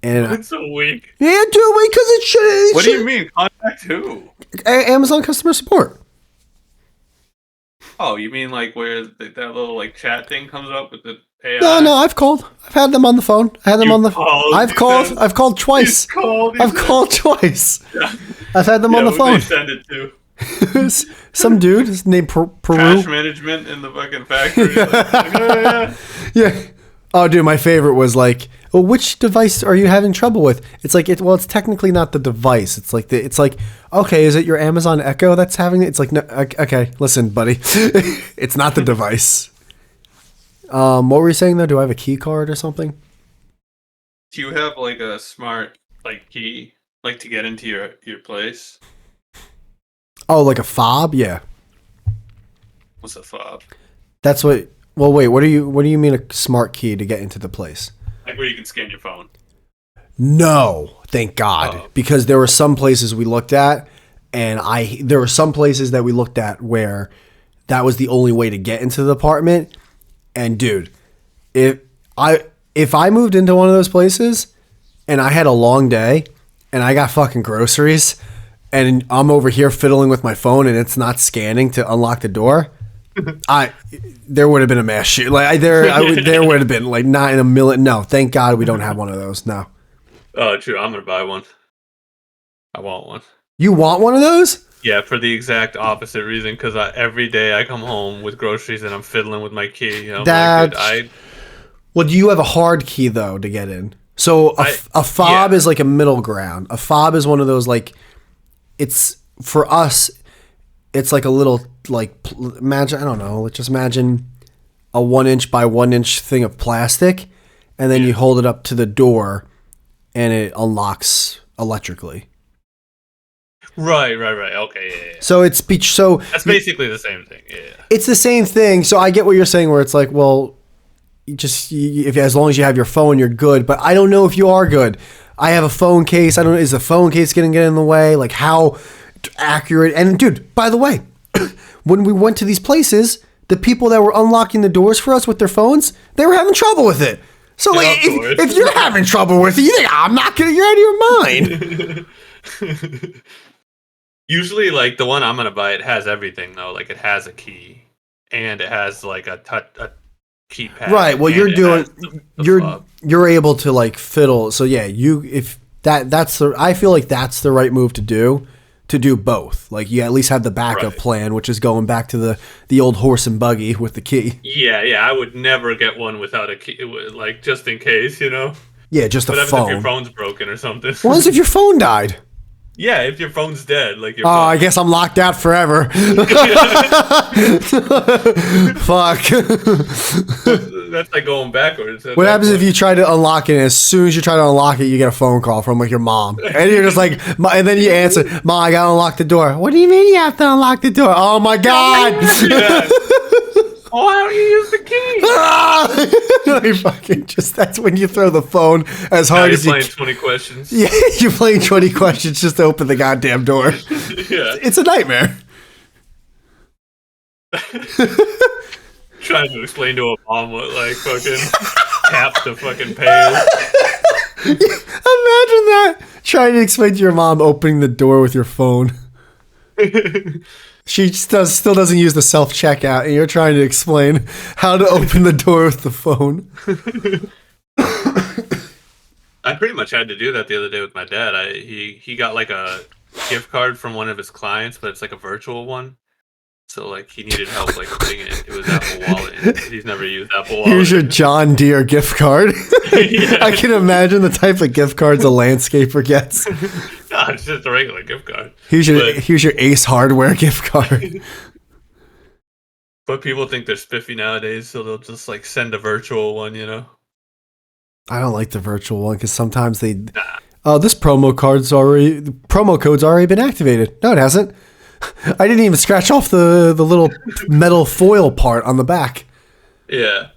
And Once a week. Yeah, dude, because it should. What do you mean? Contact who? Amazon customer support. Oh, you mean like where that little like chat thing comes up with the AI? No, I've called. I've had them on the phone. I've called twice. I've called twice. Yeah. I've had them on the phone. Who'd they send it to? Some dude named Peru. Trash management in the fucking factory. Like, oh, yeah. Yeah. Oh, dude, my favorite was like, well, which device are you having trouble with? It's like, it's technically not the device. It's like, okay, is it your Amazon Echo that's having it? It's like, no, okay, listen, buddy. It's not the device. What were you saying, though? Do I have a key card or something? Do you have like a smart like key like to get into your place? Oh, like a fob? Yeah. What's a fob? That's what. Well, wait. What do you mean a smart key to get into the place? Like where you can scan your phone. No, thank God, because there were some places we looked at, and there were some places that we looked at where that was the only way to get into the apartment. And dude, if I moved into one of those places and I had a long day and I got fucking groceries and I'm over here fiddling with my phone and it's not scanning to unlock the door, there would have been a mass shoot. Like there would have been like not in a million. No, thank God we don't have one of those. No. Oh, true. I'm gonna buy one. I want one. You want one of those? Yeah, for the exact opposite reason. Because every day I come home with groceries and I'm fiddling with my key. Well, do you have a hard key though to get in? So a fob is like a middle ground. A fob is one of those like, it's for us. It's like a little like imagine, I don't know. Just imagine a 1 inch by 1 inch thing of plastic, and then you hold it up to the door, and it unlocks electrically. Right. Okay, yeah. So that's basically the same thing. Yeah, it's the same thing. So I get what you're saying, where it's like, well, if as long as you have your phone, you're good. But I don't know if you are good. I have a phone case. I don't know. Is the phone case going to get in the way? Like how accurate? And dude, by the way, when we went to these places, the people that were unlocking the doors for us with their phones, they were having trouble with it. So like, if you're having trouble with it, you think I'm not gonna? You're out of your mind. Usually, like the one I'm gonna buy, it has everything though. Like it has a key, and it has like a keypad. Right. Well, you're able to like fiddle. So yeah, I feel like that's the right move to do both. Like you at least have the backup plan, which is going back to the old horse and buggy with the key. Yeah. I would never get one without a key, like just in case, you know. Yeah, just a phone. If your phone's broken or something? What if your phone died? Yeah, if your phone's dead, like your phone. I guess I'm locked out forever. Fuck. That's like going backwards. What happens if you try to unlock it, and as soon as you try to unlock it, you get a phone call from like your mom, and you're just like, and then you answer, "Mom, I gotta unlock the door." What do you mean you have to unlock the door? Oh my God. Yeah. Oh, how do you use the key? That's when you throw the phone as hard as you can. You're playing 20 questions. Yeah, you're playing 20 questions just to open the goddamn door. Yeah. It's a nightmare. Trying to explain to a mom what, like, fucking tap to fucking pay. Imagine that. Trying to explain to your mom opening the door with your phone. She still doesn't use the self-checkout, and you're trying to explain how to open the door with the phone. I pretty much had to do that the other day with my dad. He got like a gift card from one of his clients, but it's like a virtual one. So like he needed help like putting it into his Apple Wallet. And he's never used Apple Wallet. Here's your John Deere gift card. Yeah. I can imagine the type of gift cards a landscaper gets. No, it's just a regular gift card. Here's your Ace Hardware gift card. But people think they're spiffy nowadays, so they'll just like send a virtual one, you know? I don't like the virtual one because sometimes this promo code's already been activated. No, it hasn't. I didn't even scratch off the little metal foil part on the back. Yeah.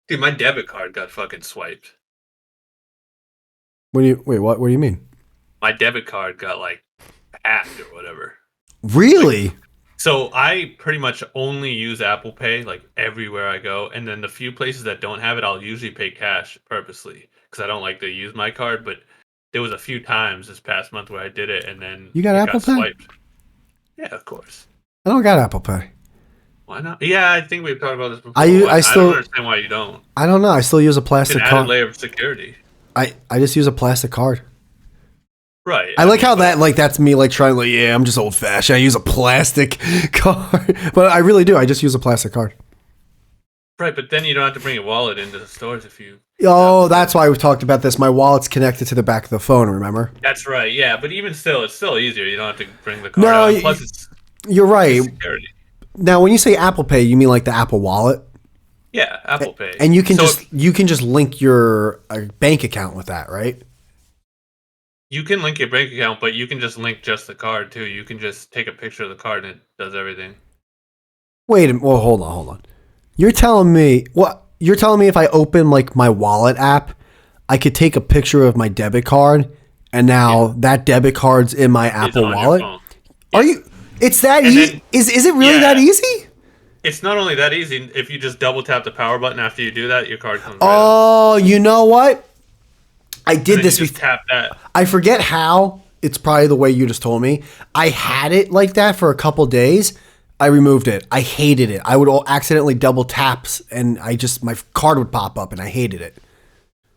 Dude, my debit card got fucking swiped. What do you mean? My debit card got like hacked or whatever. Really? So I pretty much only use Apple Pay like everywhere I go, and then the few places that don't have it, I'll usually pay cash purposely because I don't like to use my card. But there was a few times this past month where I did it, and then you got Apple Pay? Swiped. Yeah, of course. I don't got Apple Pay. Why not? Yeah, I think we've talked about this before. I don't understand why you don't. I don't know. I still use a plastic card. Layer of security. I just use a plastic card. Right. I like how that, like, that's me, like, trying, like, yeah, I'm just old fashioned. I use a plastic card, but I really do. I just use a plastic card. Right, but then you don't have to bring your wallet into the stores if you. Oh, that's why we talked about this. My wallet's connected to the back of the phone. Remember? That's right. Yeah, but even still, it's still easier. You don't have to bring the card No, out. Plus, you're right. security. Now, when you say Apple Pay, you mean like the Apple Wallet? Yeah, Apple Pay. And you can just link your bank account with that, right? You can link your bank account, but you can just link just the card too. You can just take a picture of the card and it does everything. Wait a minute. Well, hold on. You're telling me if I open like my wallet app, I could take a picture of my debit card, and now that debit card's in my Apple Wallet? Are you? It's that easy? Is it really that easy? It's not only that easy. If you just double tap the power button after you do that, your card comes. Oh, you know what? I did this. Just tap that. I forget how. It's probably the way you just told me. I had it like that for a couple days. I removed it. I hated it. I would accidentally double taps, and my card would pop up, and I hated it.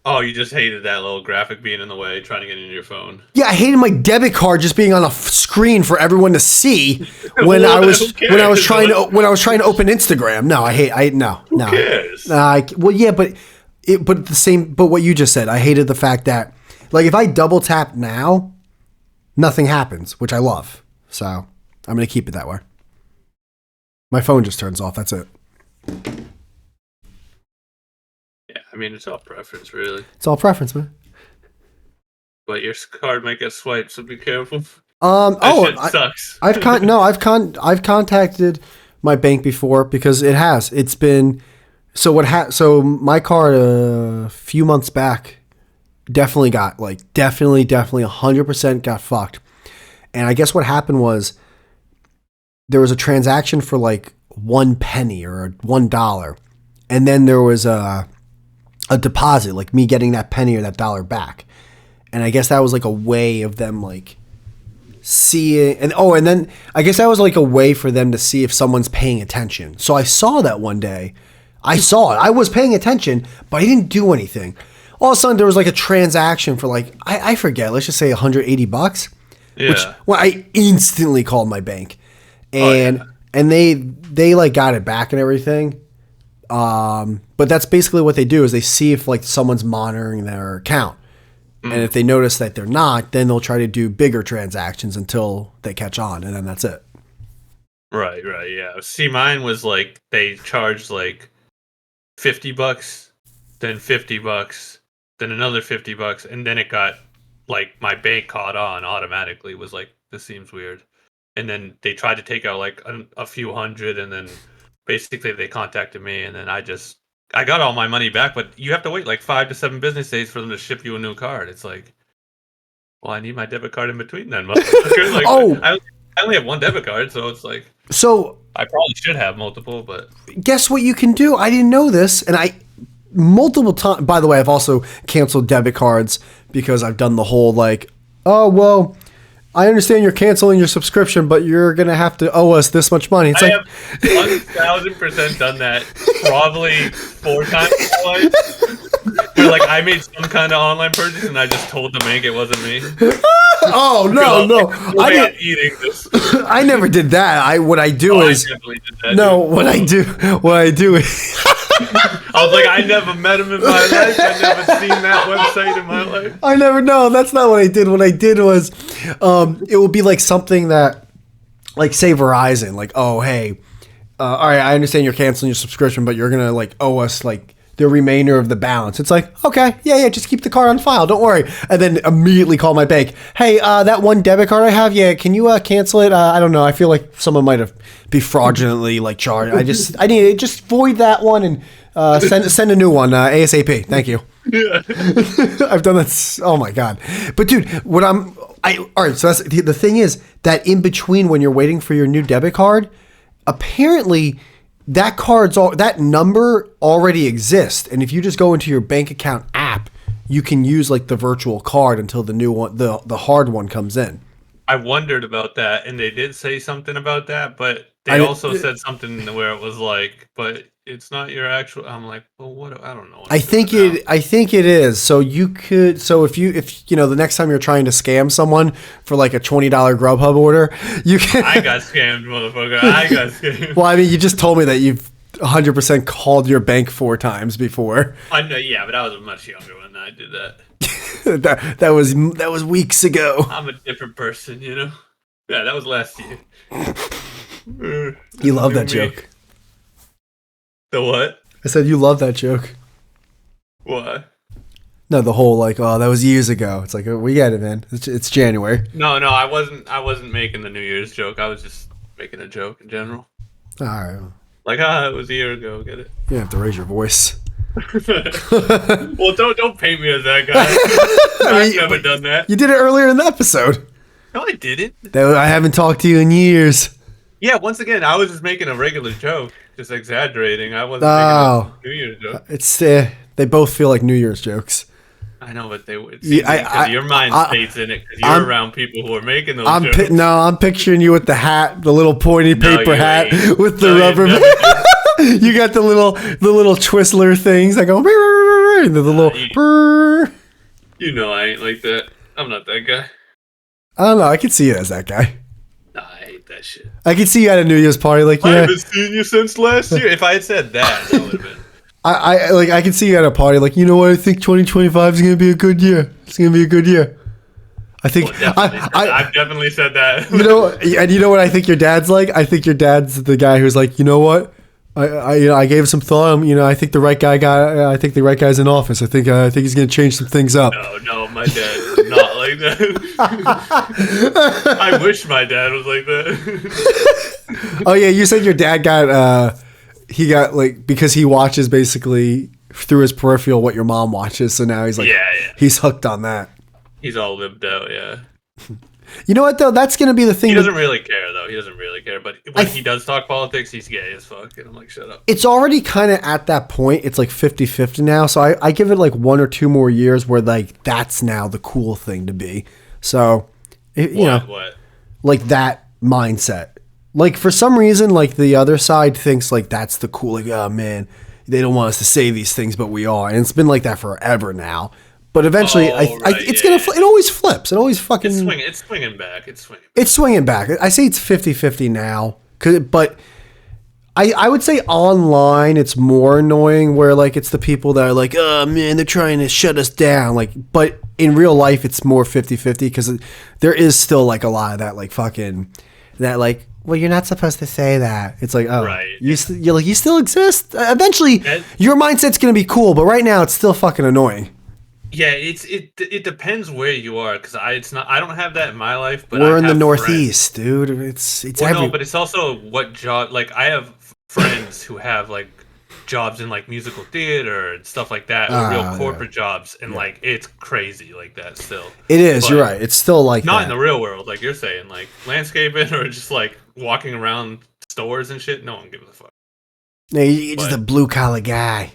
Oh, you just hated that little graphic being in the way, trying to get into your phone. Yeah, I hated my debit card just being on a screen for everyone to see when I was trying to open Instagram. No, no. Who cares? Well, yeah, but what you just said, I hated the fact that, like, if I double tap now, nothing happens, which I love. So I'm gonna keep it that way. My phone just turns off. That's it. Yeah, I mean, it's all preference, really. It's all preference, man. But your card might get swiped, so be careful. Sucks. I've contacted my bank before because it's been. So my card a few months back definitely 100% got fucked. And I guess what happened was there was a transaction for like 1 penny or $1, and then there was a deposit, like me getting that penny or that dollar back. And I guess that was like a way of them like seeing, and then I guess that was like a way for them to see if someone's paying attention. So I saw that one day. I saw it. I was paying attention, but I didn't do anything. All of a sudden, there was like a transaction for like, I forget, let's just say $180. Yeah. Well, I instantly called my bank, and they like got it back and everything. But that's basically what they do is they see if like someone's monitoring their account. And if they notice that they're not, then they'll try to do bigger transactions until they catch on, and then that's it. Right, yeah. See, mine was like they charged like $50, then $50, then another $50, and then it got like my bank caught on automatically. Was like, this seems weird, and then they tried to take out like a few hundred, and then basically they contacted me, and then I got all my money back, but you have to wait like 5 to 7 business days for them to ship you a new card. It's like, well, I need my debit card in between then. Like, I only have one debit card, so it's like, so I probably should have multiple, but guess what you can do? I didn't know this, and multiple times. By the way, I've also canceled debit cards because I've done the whole like, oh well, I understand you're canceling your subscription, but you're gonna have to owe us this much money. It's I have 1,000% done that probably 4 times in my life. Where like I made some kind of online purchase and I just told the bank it wasn't me. Oh no! I didn't eating this. I never did that. What I do is I definitely did that. No, what I do is I was like, I never met him in my life. I never seen that website in my life. I never know. That's not what I did. What I did was, it would be like something that, like, say Verizon, like, oh hey, all right, I understand you're canceling your subscription, but you're gonna like owe us like the remainder of the balance. It's like, okay, yeah, just keep the card on file. Don't worry. And then immediately call my bank. Hey, that one debit card I have, can you cancel it? I don't know. I feel like someone might have be fraudulently like charged. I need to just void that one and send a new one ASAP. Thank you. Yeah. I've done that. Oh my God. But dude, all right. So that's the thing is that in between when you're waiting for your new debit card, apparently that number already exists, and if you just go into your bank account app, you can use like the virtual card until the new one, the hard one comes in. I wondered about that, and they did say something about that, but they also said something where it was like, but it's not your actual. I'm like, well, what? I don't know. What I I'm think doing now. I think it is. So you could. So if you know the next time you're trying to scam someone for like a $20 Grubhub order, you can. I got scammed, motherfucker. I got scammed. Well, I mean, you just told me that you've 100% called your bank 4 times before. I know, yeah, but I was much younger when I did that. that was weeks ago. I'm a different person, you know. Yeah, that was last year. You love that joke. The what? I said you love that joke. What? No, the whole like, oh, that was years ago. It's like, oh, we get it, man. It's January. No, I wasn't making the New Year's joke. I was just making a joke in general. All right. Like, it was a year ago. Get it? You have to raise your voice. Well, don't paint me as that guy. I've never done that. You did it earlier in the episode. No, I didn't. I haven't talked to you in years. Yeah, once again, I was just making a regular joke, just exaggerating. I wasn't making a New Year's joke. It's they both feel like New Year's jokes. I know, but your mind stays in it because you're around people who are making those jokes. I'm picturing you with the hat, the little pointy paper hat with the rubber. You got the little Twizzler things that go and the little. You know I ain't like that. I'm not that guy. I don't know. I could see you as that guy. Nah, I hate that shit. I could see you at a New Year's party, like, yeah. I haven't seen you since last year. If I had said that would have been. I could see you at a party, like, you know what? I think 2025 is gonna be a good year. It's gonna be a good year. I think I've definitely said that. You know, and you know what I think your dad's like? I think your dad's the guy who's like, you know what? I gave some thought. I think the right guy I think the right guy's in office. I think he's gonna change some things up. No, my dad is not like that. I wish my dad was like that. Oh yeah, you said your dad got he got like because he watches basically through his peripheral what your mom watches. So now he's like, he's hooked on that. He's all lived out, yeah. You know what though? That's gonna be the thing. He doesn't really care though. He doesn't really care. But when he does talk politics, he's gay as fuck. And I'm like, shut up. It's already kind of at that point. It's like 50-50 now. So I give it like 1 or 2 more years where like that's now the cool thing to be. So What? Like that mindset. Like for some reason, like the other side thinks like that's the cool. Like, oh man, they don't want us to say these things, but we are, and it's been like that forever now. But eventually, it always flips. It always fucking. It's swinging back. It's swinging back. I say it's 50-50 now. But I would say online it's more annoying where like it's the people that are like, oh man, they're trying to shut us down. Like, but in real life, it's more 50-50 because there is still like a lot of that like fucking that like. Well, you're not supposed to say that. It's like, oh, right. You still exist. Eventually, your mindset's gonna be cool, but right now it's still fucking annoying. Yeah, it depends where you are because I don't have that in my life. But we're in the Northeast, dude. It's no, but it's also what job. Like I have friends who have like jobs in like musical theater and stuff like that, or real corporate jobs, and like it's crazy like that still. It is. But you're right. It's still like not in the real world, like you're saying, like landscaping or just like walking around stores and shit. No one gives a fuck. No, you're just a blue collar guy.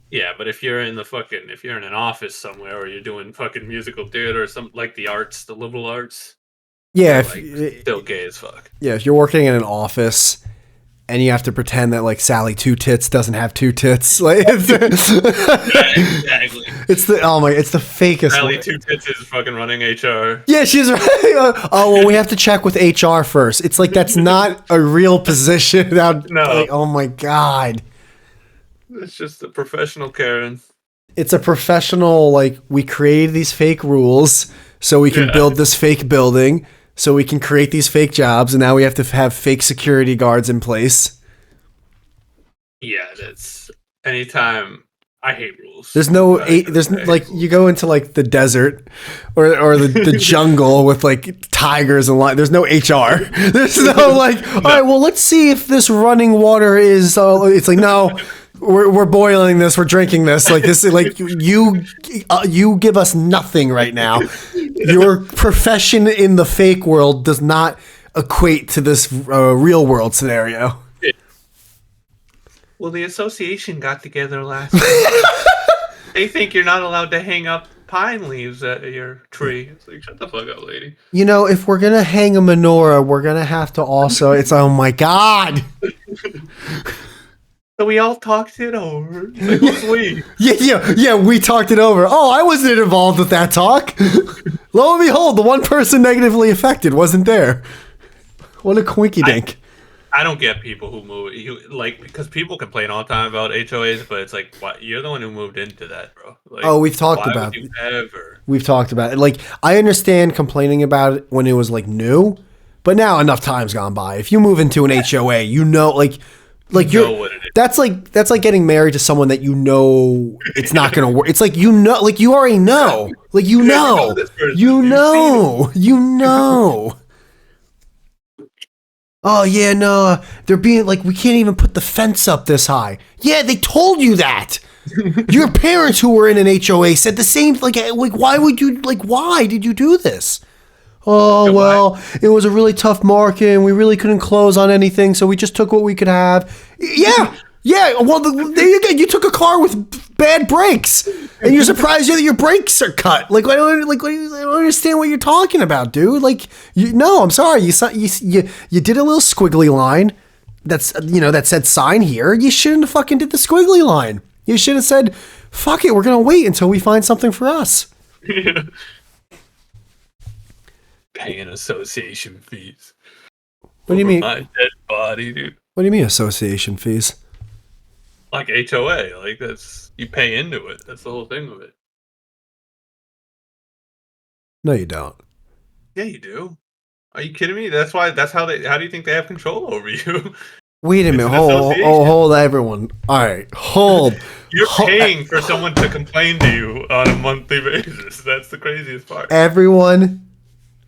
Yeah, but if you're in an office somewhere or you're doing fucking musical theater or something like the arts, the liberal arts. Yeah, still gay as fuck. Yeah, if you're working in an office and you have to pretend that like Sally Two Tits doesn't have 2 tits, like exactly. It's the fakest. Sally Two Tits is fucking running HR. Yeah, she's right. Well, we have to check with HR first. It's like that's not a real position. No. Like, oh my god. It's just a professional Karen. It's a professional, like, we created these fake rules so we can build this fake building, so we can create these fake jobs, and now we have to have fake security guards in place. Yeah, that's anytime. I hate rules. There's like you go into like the desert or the jungle with like tigers and there's no HR. There's no like, all right, well, let's see if this running water is. It's like no. We're boiling this. We're drinking this. Like this. Like you give us nothing right now. Your profession in the fake world does not equate to this real world scenario. Well, the association got together last week. They think you're not allowed to hang up pine leaves at your tree. It's like, shut the fuck up, lady. You know, if we're gonna hang a menorah, we're gonna have to also. It's oh my god. So we all talked it over. Like, who's we? Yeah, we talked it over. Oh, I wasn't involved with that talk. Lo and behold, the one person negatively affected wasn't there. What a quinky dink. I don't get people who move, because people complain all the time about HOAs, but it's like, what? You're the one who moved into that, bro. Like, we've talked about it. Ever? We've talked about it. Like, I understand complaining about it when it was like new, but now enough time's gone by. If you move into an HOA, you know, like you're. Know what it is. That's like getting married to someone that you know it's not gonna work. It's like you already know. Like you know. Oh yeah, no, they're being like, we can't even put the fence up this high. Yeah, they told you that. Your parents who were in an HOA said the same. Like why did you do this? Oh, well, it was a really tough market and we really couldn't close on anything, so we just took what we could have. Yeah. Well, there you go. You took a car with bad brakes, and you're surprised that your brakes are cut. Like, I don't understand what you're talking about, dude. Like, I'm sorry. You did a little squiggly line that said sign here. You shouldn't have fucking did the squiggly line. You should have said, fuck it, we're going to wait until we find something for us. Yeah. Paying association fees. What do you mean? My dead body, dude. What do you mean association fees? Like HOA, like you pay into it. That's the whole thing of it. No, you don't. Yeah, you do. Are you kidding me? How do you think they have control over you? Wait a minute. Hold everyone. All right. Hold. You're paying for someone to complain to you on a monthly basis. That's the craziest part. Everyone.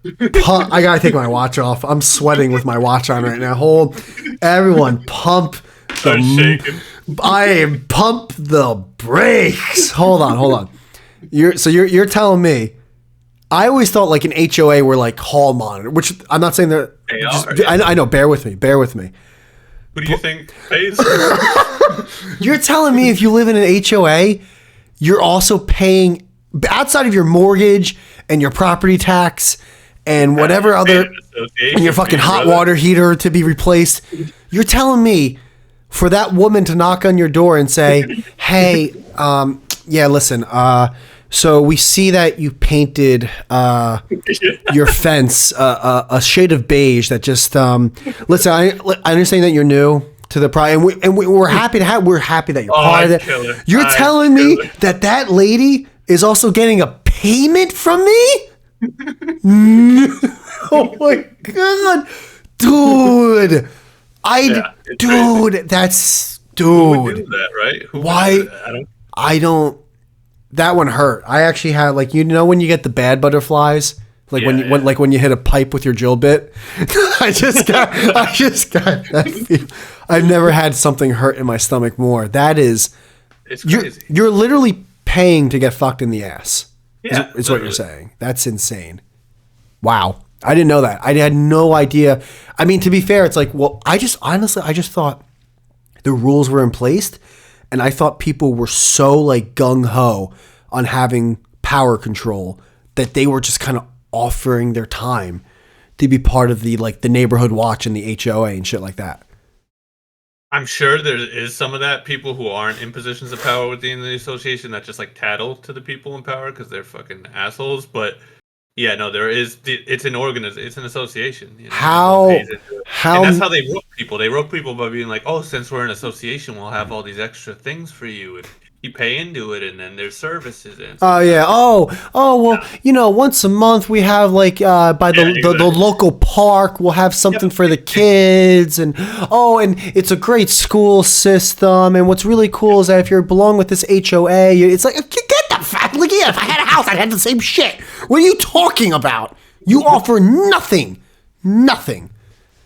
I gotta take my watch off. I'm sweating with my watch on right now. Everyone, pump shaking. Pump the brakes. Hold on. You're telling me. I always thought like an HOA were like hall monitor, which I'm not saying they're. I know. Bear with me. Who do you think pays? You're telling me if you live in an HOA, you're also paying outside of your mortgage and your property tax and whatever other, and your fucking hot water heater to be replaced. You're telling me for that woman to knock on your door and say, hey, listen, so we see that you painted your fence a shade of beige that just, listen, I understand that you're new to the project, and we're happy that you're part of it. You're telling me that lady is also getting a payment from me? Oh my god, dude! That's dude. Who would do that, right? Why? I don't. That one hurt. I actually had when you get the bad butterflies, when you hit a pipe with your drill bit. I just got that feel. I've never had something hurt in my stomach more. That is, it's crazy. You're literally paying to get fucked in the ass. Yeah, is what you're saying. That's insane. Wow. I didn't know that. I had no idea. I mean, to be fair, it's like, well, I just thought the rules were in place, and I thought people were so like gung ho on having power control that they were just kind of offering their time to be part of the neighborhood watch and the HOA and shit like that. I'm sure there is some of that, people who aren't in positions of power within the association that just tattle to the people in power because they're fucking assholes. But yeah, no, there is. It's an it's an association. How? And that's how they rope people. They rope people by being like, oh, since we're an association, we'll have all these extra things for you. And you pay into it, and then there's services. Oh yeah. Well, once a month we have by the local park, we'll have something for the kids, and it's a great school system. And what's really cool is that if you belong with this HOA, it's like get the fuck. Look, if I had a house, I'd have the same shit. What are you talking about? You offer nothing.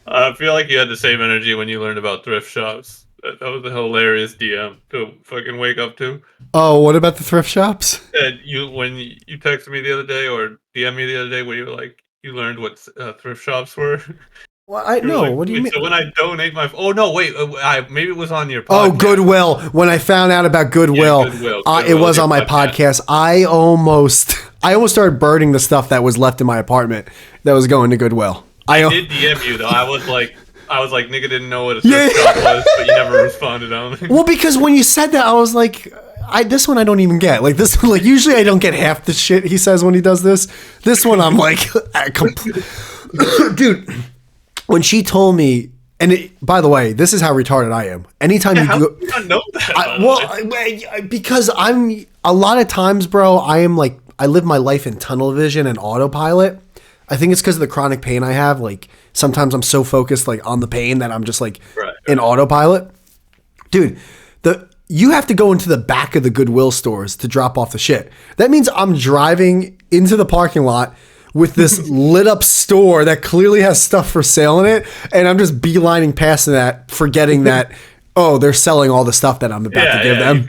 I feel like you had the same energy when you learned about thrift shops. That was a hilarious DM to fucking wake up to. Oh, what about the thrift shops? And when you texted me the other day or DM me the other day, where you were like, you learned what thrift shops were. Well, I know. What do you mean? So when I donate maybe it was on your podcast. Oh, Goodwill. When I found out about Goodwill, it was on my podcast. I almost started burning the stuff that was left in my apartment that was going to Goodwill. I did DM you though. I was like, I was like, nigga didn't know what a thrift shop was, but you never responded on it. Well, because when you said that, I was like, this one I don't even get. Like this one, like usually I don't get half the shit he says when he does this. This one I'm like, dude. When she told me, and by the way, this is how retarded I am. Anytime you How do, do you not know that? because I'm a lot of times, bro. I am like, I live my life in tunnel vision and autopilot. I think it's because of the chronic pain I have. Like sometimes I'm so focused like on the pain that I'm just like in autopilot. Dude, you have to go into the back of the Goodwill stores to drop off the shit. That means I'm driving into the parking lot with this lit up store that clearly has stuff for sale in it, and I'm just beelining past that, forgetting that, oh, they're selling all the stuff that I'm about to give them.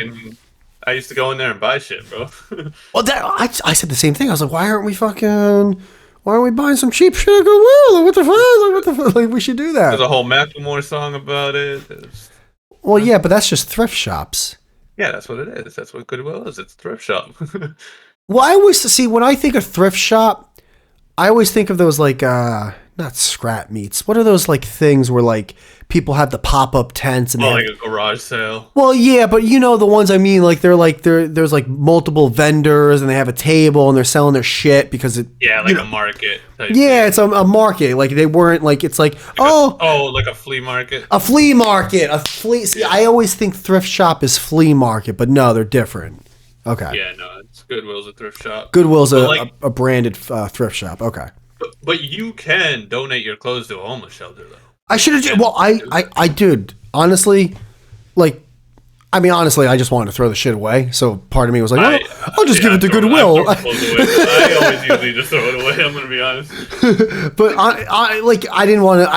I used to go in there and buy shit, bro. Well, I said the same thing. I was like, why aren't we buying some cheap shit at Goodwill? Like, what the fuck? Like, we should do that. There's a whole Macklemore song about it. Well, yeah, but that's just thrift shops. Yeah, that's what it is. That's what Goodwill is. It's a thrift shop. Well, I always see when I think of thrift shop, I always think of those like not scrap meets. What are those like things where like people have the pop up tents and like a garage sale? Well, yeah, but you know the ones I mean. Like there's like multiple vendors and they have a table and they're selling their shit because it. Yeah, like a market. Yeah, it's a market. Like they weren't like it's like like a flea market. A flea market. See, I always think thrift shop is flea market, but no, they're different. Okay. Yeah, no, Goodwill's a thrift shop. Goodwill's a branded thrift shop. Okay. But you can donate your clothes to a homeless shelter, though. I should have. Well, I did. Honestly, like, I mean, honestly, I just wanted to throw the shit away. So part of me was like, I'll just give it to Goodwill. I always usually just throw it away. I'm going to be honest. But I didn't want to.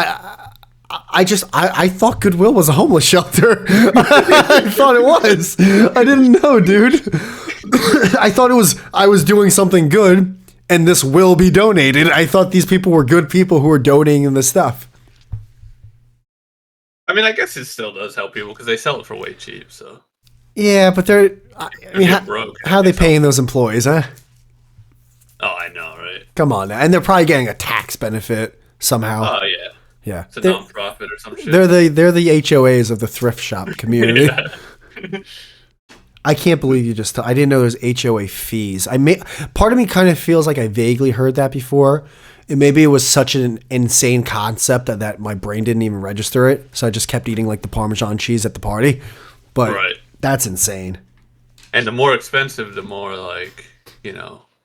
I thought Goodwill was a homeless shelter. I thought it was. I didn't know, dude. I thought I was doing something good, and this will be donated. I thought these people were good people who were donating the stuff. I mean, I guess it still does help people because they sell it for way cheap. So yeah, but how are they paying those employees, huh? Oh, I know, right? Come on, now. And they're probably getting a tax benefit somehow. Oh yeah. Yeah, it's a non-profit or some shit. They're the HOAs of the thrift shop community. I can't believe you just. I didn't know there's HOA fees. Part of me kind of feels like I vaguely heard that before, and maybe it was such an insane concept that my brain didn't even register it. So I just kept eating like the Parmesan cheese at the party. But that's insane. And the more expensive, the more like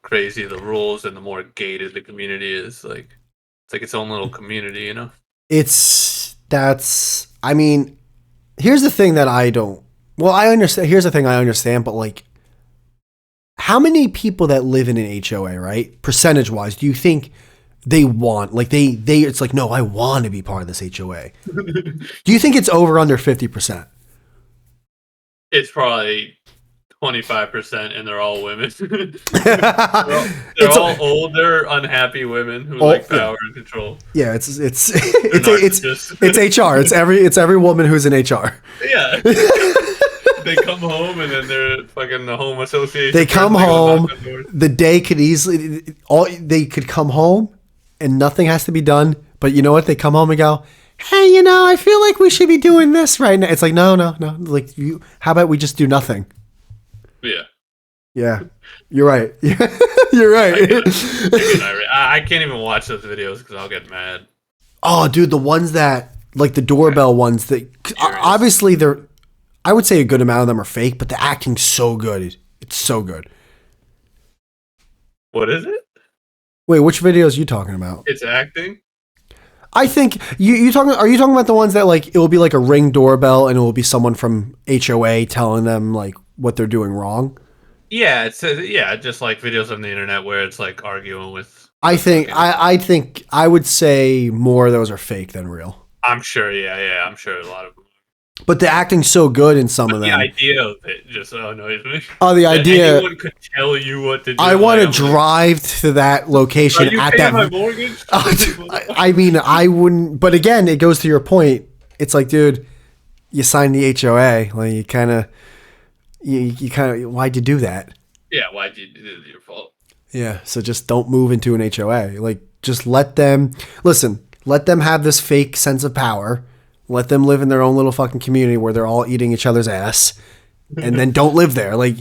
crazy the rules, and the more gated the community is. Like it's like its own little community, you know. I mean, here's the thing that I don't, well, I understand, here's the thing I understand, but like, how many people that live in an HOA, right? Percentage wise, do you think they want, like it's like, no, I want to be part of this HOA. Do you think it's over under 50%? It's probably 25%, and they're all women. they're all older, unhappy women who like power and control. Yeah, it's HR. It's every woman who's in HR. Yeah. They come home and then they're fucking the home association. They come home. The day could they could come home and nothing has to be done. But you know what? They come home and go, hey, I feel like we should be doing this right now. It's like, no. Like how about we just do nothing? Yeah. Yeah. You're right. You're right. I can't even watch those videos because I'll get mad. Oh, dude, the ones that, like the doorbell ones that, obviously I would say a good amount of them are fake, but the acting's so good. It's so good. What is it? Wait, which videos are you talking about? It's acting? I think are you talking about the ones that like, it will be like a Ring doorbell and it will be someone from HOA telling them like what they're doing wrong? Yeah, it's just like videos on the internet where it's like arguing with. I think I would say more of those are fake than real. I'm sure. Yeah. I'm sure a lot of them. But the acting's so good in some of them. The idea of it just annoys me. Oh, the idea. Anyone could tell you what to do. I want to drive to that location Are you at paying that. My mortgage? I mean, I wouldn't. But again, it goes to your point. It's like, dude, you signed the HOA. Like you kind of. Why'd you do that? Yeah, why'd you do it? It's your fault. Yeah, so just don't move into an HOA. Like, just let them listen. let them have this fake sense of power, let them live in their own little fucking community where they're all eating each other's ass, and then don't live there. Like,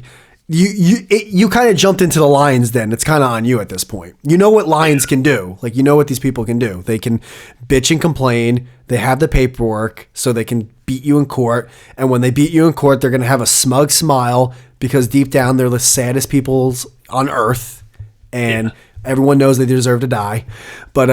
you kind of jumped into the lions den. It's kind of on you at this point. You know what lions can do. Like, you know what these people can do. They can bitch and complain. They have the paperwork, so they can beat you in court. And when they beat you in court, they're going to have a smug smile because deep down they're the saddest peoples on earth. And everyone knows they deserve to die. But,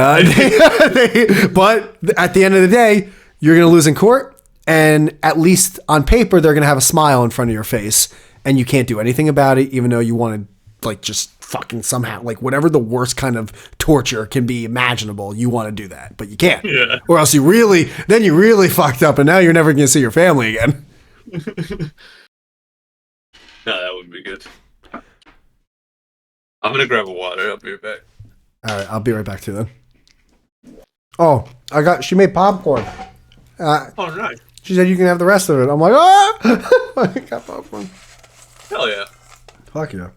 but at the end of the day, you're going to lose in court. And at least on paper, they're going to have a smile in front of your face. And you can't do anything about it, even though you want to, like, just fucking somehow, like, whatever the worst kind of torture can be imaginable, you want to do that. But you can't. Yeah. Or else you really fucked up, and now you're never going to see your family again. No, that would be good. I'm going to grab a water. I'll be right back. All right, I'll be right back too then. Oh, she made popcorn. Oh, nice. She said you can have the rest of it. I'm like, I got popcorn. Hell yeah. Fuck yeah.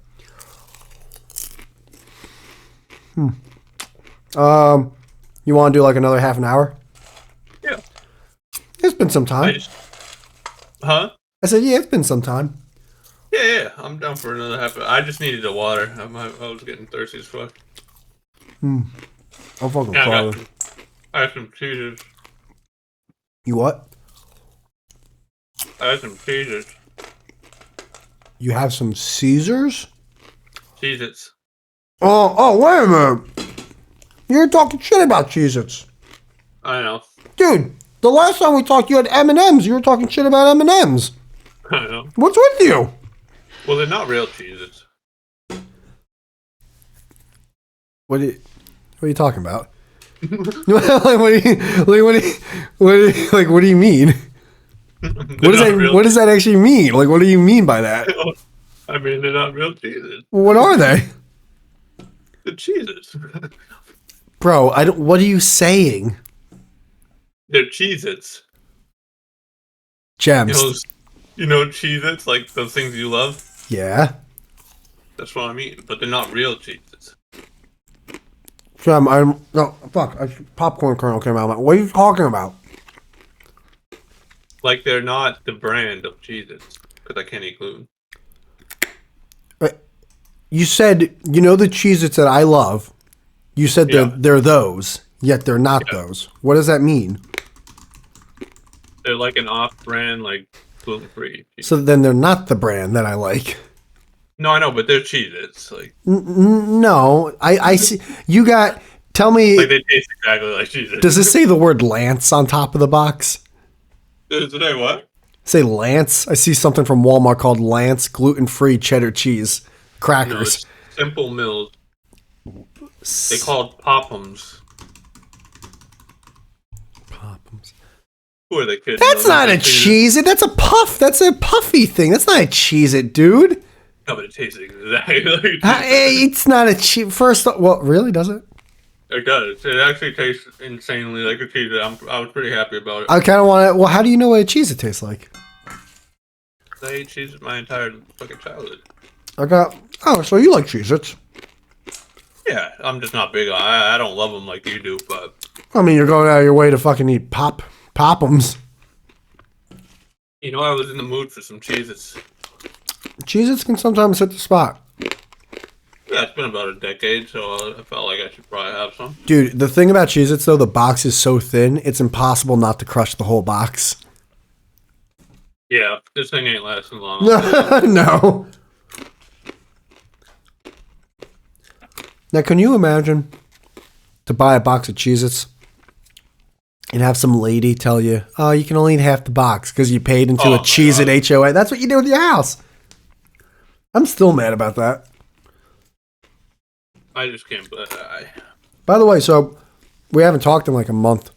You want to do like another half an hour? Yeah. It's been some time. Huh? I said, yeah, it's been some time. Yeah. I'm down for another half. I just needed the water. I was getting thirsty as fuck. I'm fucking sorry. I had some cheeses. You what? I had some cheeses. You have some Caesars? Cheez-Its. Oh, wait a minute. You're talking shit about Cheez-Its. I know. Dude, the last time we talked, you had M&M's. You were talking shit about M&M's. I know. What's with you? Well, they're not real Cheez-Its. What are you talking about? What do you mean? What does that actually mean? Like, what do you mean by that? I mean, they're not real Cheez-Its. What are they? The Cheez-Its. Bro, what are you saying? They're Cheez-Its. Gems. You know Cheez-Its, like those things you love? Yeah. That's what I mean, but they're not real Cheez-Its. Popcorn kernel came out. What are you talking about? Like, they're not the brand of Cheez-Its, because I can't eat gluten. You said, you know the Cheez-Its that I love. You said they're those, yet they're not those. What does that mean? They're like an off-brand, like, gluten-free. So then they're not the brand that I like. No, I know, but they're Cheez-Its. Like, no, I see. Tell me. Like, they taste exactly like Cheez-Its. Does it say the word Lance on top of the box? Does it say what? Say Lance. I see something from Walmart called Lance gluten-free cheddar cheese crackers. No, Simple Mills. They called Pop'ems. Pop'ems. Who are they kidding? That's not a Cheez-It. That's a puff. That's a puffy thing. That's not a Cheez-It, dude. No, but it tastes exactly like it's not a cheese. Well, really, does it? It does. It actually tastes insanely like a Cheez-It. I was pretty happy about it. I kind of want to. Well, how do you know what a Cheez-It tastes like? I ate Cheez-It my entire fucking childhood. So you like Cheez-Its? Yeah, I'm just not big on. I don't love them like you do, but I mean, you're going out of your way to fucking eat Pop'ems. You know, I was in the mood for some Cheez-Its. Cheez-Its can sometimes hit the spot. Yeah, it's been about a decade, so I felt like I should probably have some. Dude, the thing about Cheez-Its, though, the box is so thin, it's impossible not to crush the whole box. Yeah, this thing ain't lasting long. No. Now, can you imagine to buy a box of Cheez-Its and have some lady tell you, oh, you can only eat half the box because you paid into a Cheez-It HOA? That's what you do with your house. I'm still mad about that. I just can't. By the way, so we haven't talked in like a month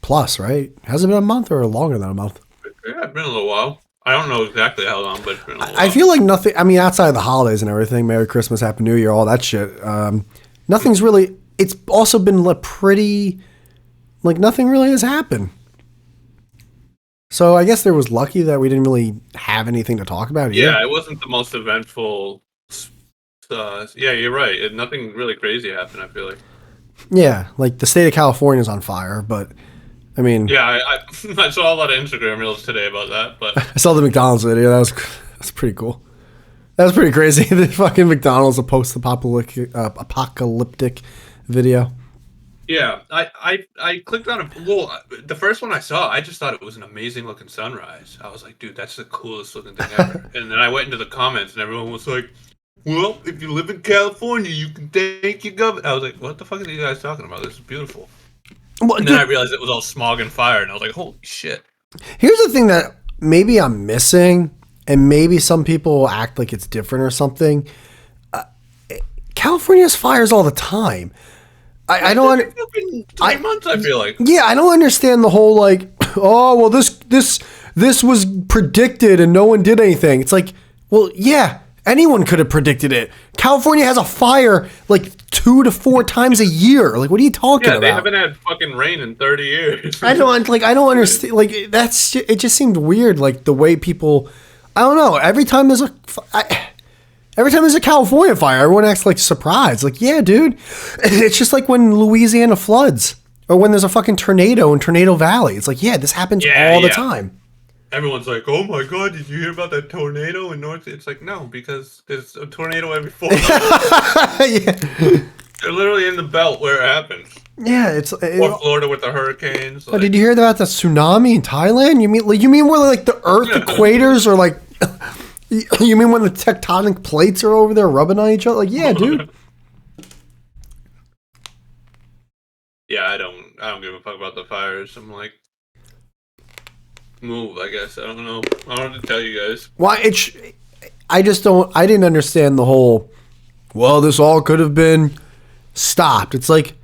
plus, right? Has it been a month or longer than a month? Yeah, it's been a little while. I don't know exactly how long, but it's been a little while. I feel like nothing, I mean, outside of the holidays and everything, Merry Christmas, Happy New Year, all that shit, nothing's really, it's also been pretty, like nothing really has happened. So I guess there was lucky that we didn't really have anything to talk about either. Yeah, it wasn't the most eventful. Yeah, you're right. Nothing really crazy happened, I feel like. Yeah, like the state of California is on fire, but I mean, Yeah, I saw a lot of Instagram reels today about that, but I saw the McDonald's video. That's pretty cool. That was pretty crazy. The fucking McDonald's a post-apocalyptic video. yeah, I clicked on a well, the first one I saw, I just thought it was an amazing looking sunrise. I was like, dude, that's the coolest looking thing ever. And then I went into the comments, and everyone was like, well, if you live in California, you can thank your government. I was like, what the fuck are you guys talking about? This is beautiful. Well, And then I realized it was all smog and fire, and I was like, holy shit. here's the thing that maybe I'm missing, and maybe some people will act like it's different or something. California has fires all the time. I don't. Every fucking 3 months, I feel like. Yeah, I don't understand the whole like, oh well, this was predicted and no one did anything. It's like, well, yeah, anyone could have predicted it. California has a fire like 2 to 4 times a year. Like, what are you talking about? Yeah, they haven't had fucking rain in 30 years. I don't understand. Like, it just seemed weird. Like the way people, I don't know. Every time there's a California fire, everyone acts like surprised. Like, yeah, dude. It's just like when Louisiana floods or when there's a fucking tornado in Tornado Valley. It's like, yeah, this happens all the time. Everyone's like, oh my god, did you hear about that tornado in North? It's like, no, because there's a tornado every 4 months. Yeah. They're literally in the belt where it happens. Yeah, Or Florida with the hurricanes. Like, did you hear about the tsunami in Thailand? You mean where like the Earth equators are like? You mean when the tectonic plates are over there rubbing on each other? Like, yeah, dude. Yeah, I don't give a fuck about the fires. I'm like, move, I guess. I don't know. I don't know what to tell you guys. Why I just don't. I didn't understand the whole. Well, this all could have been stopped. It's like,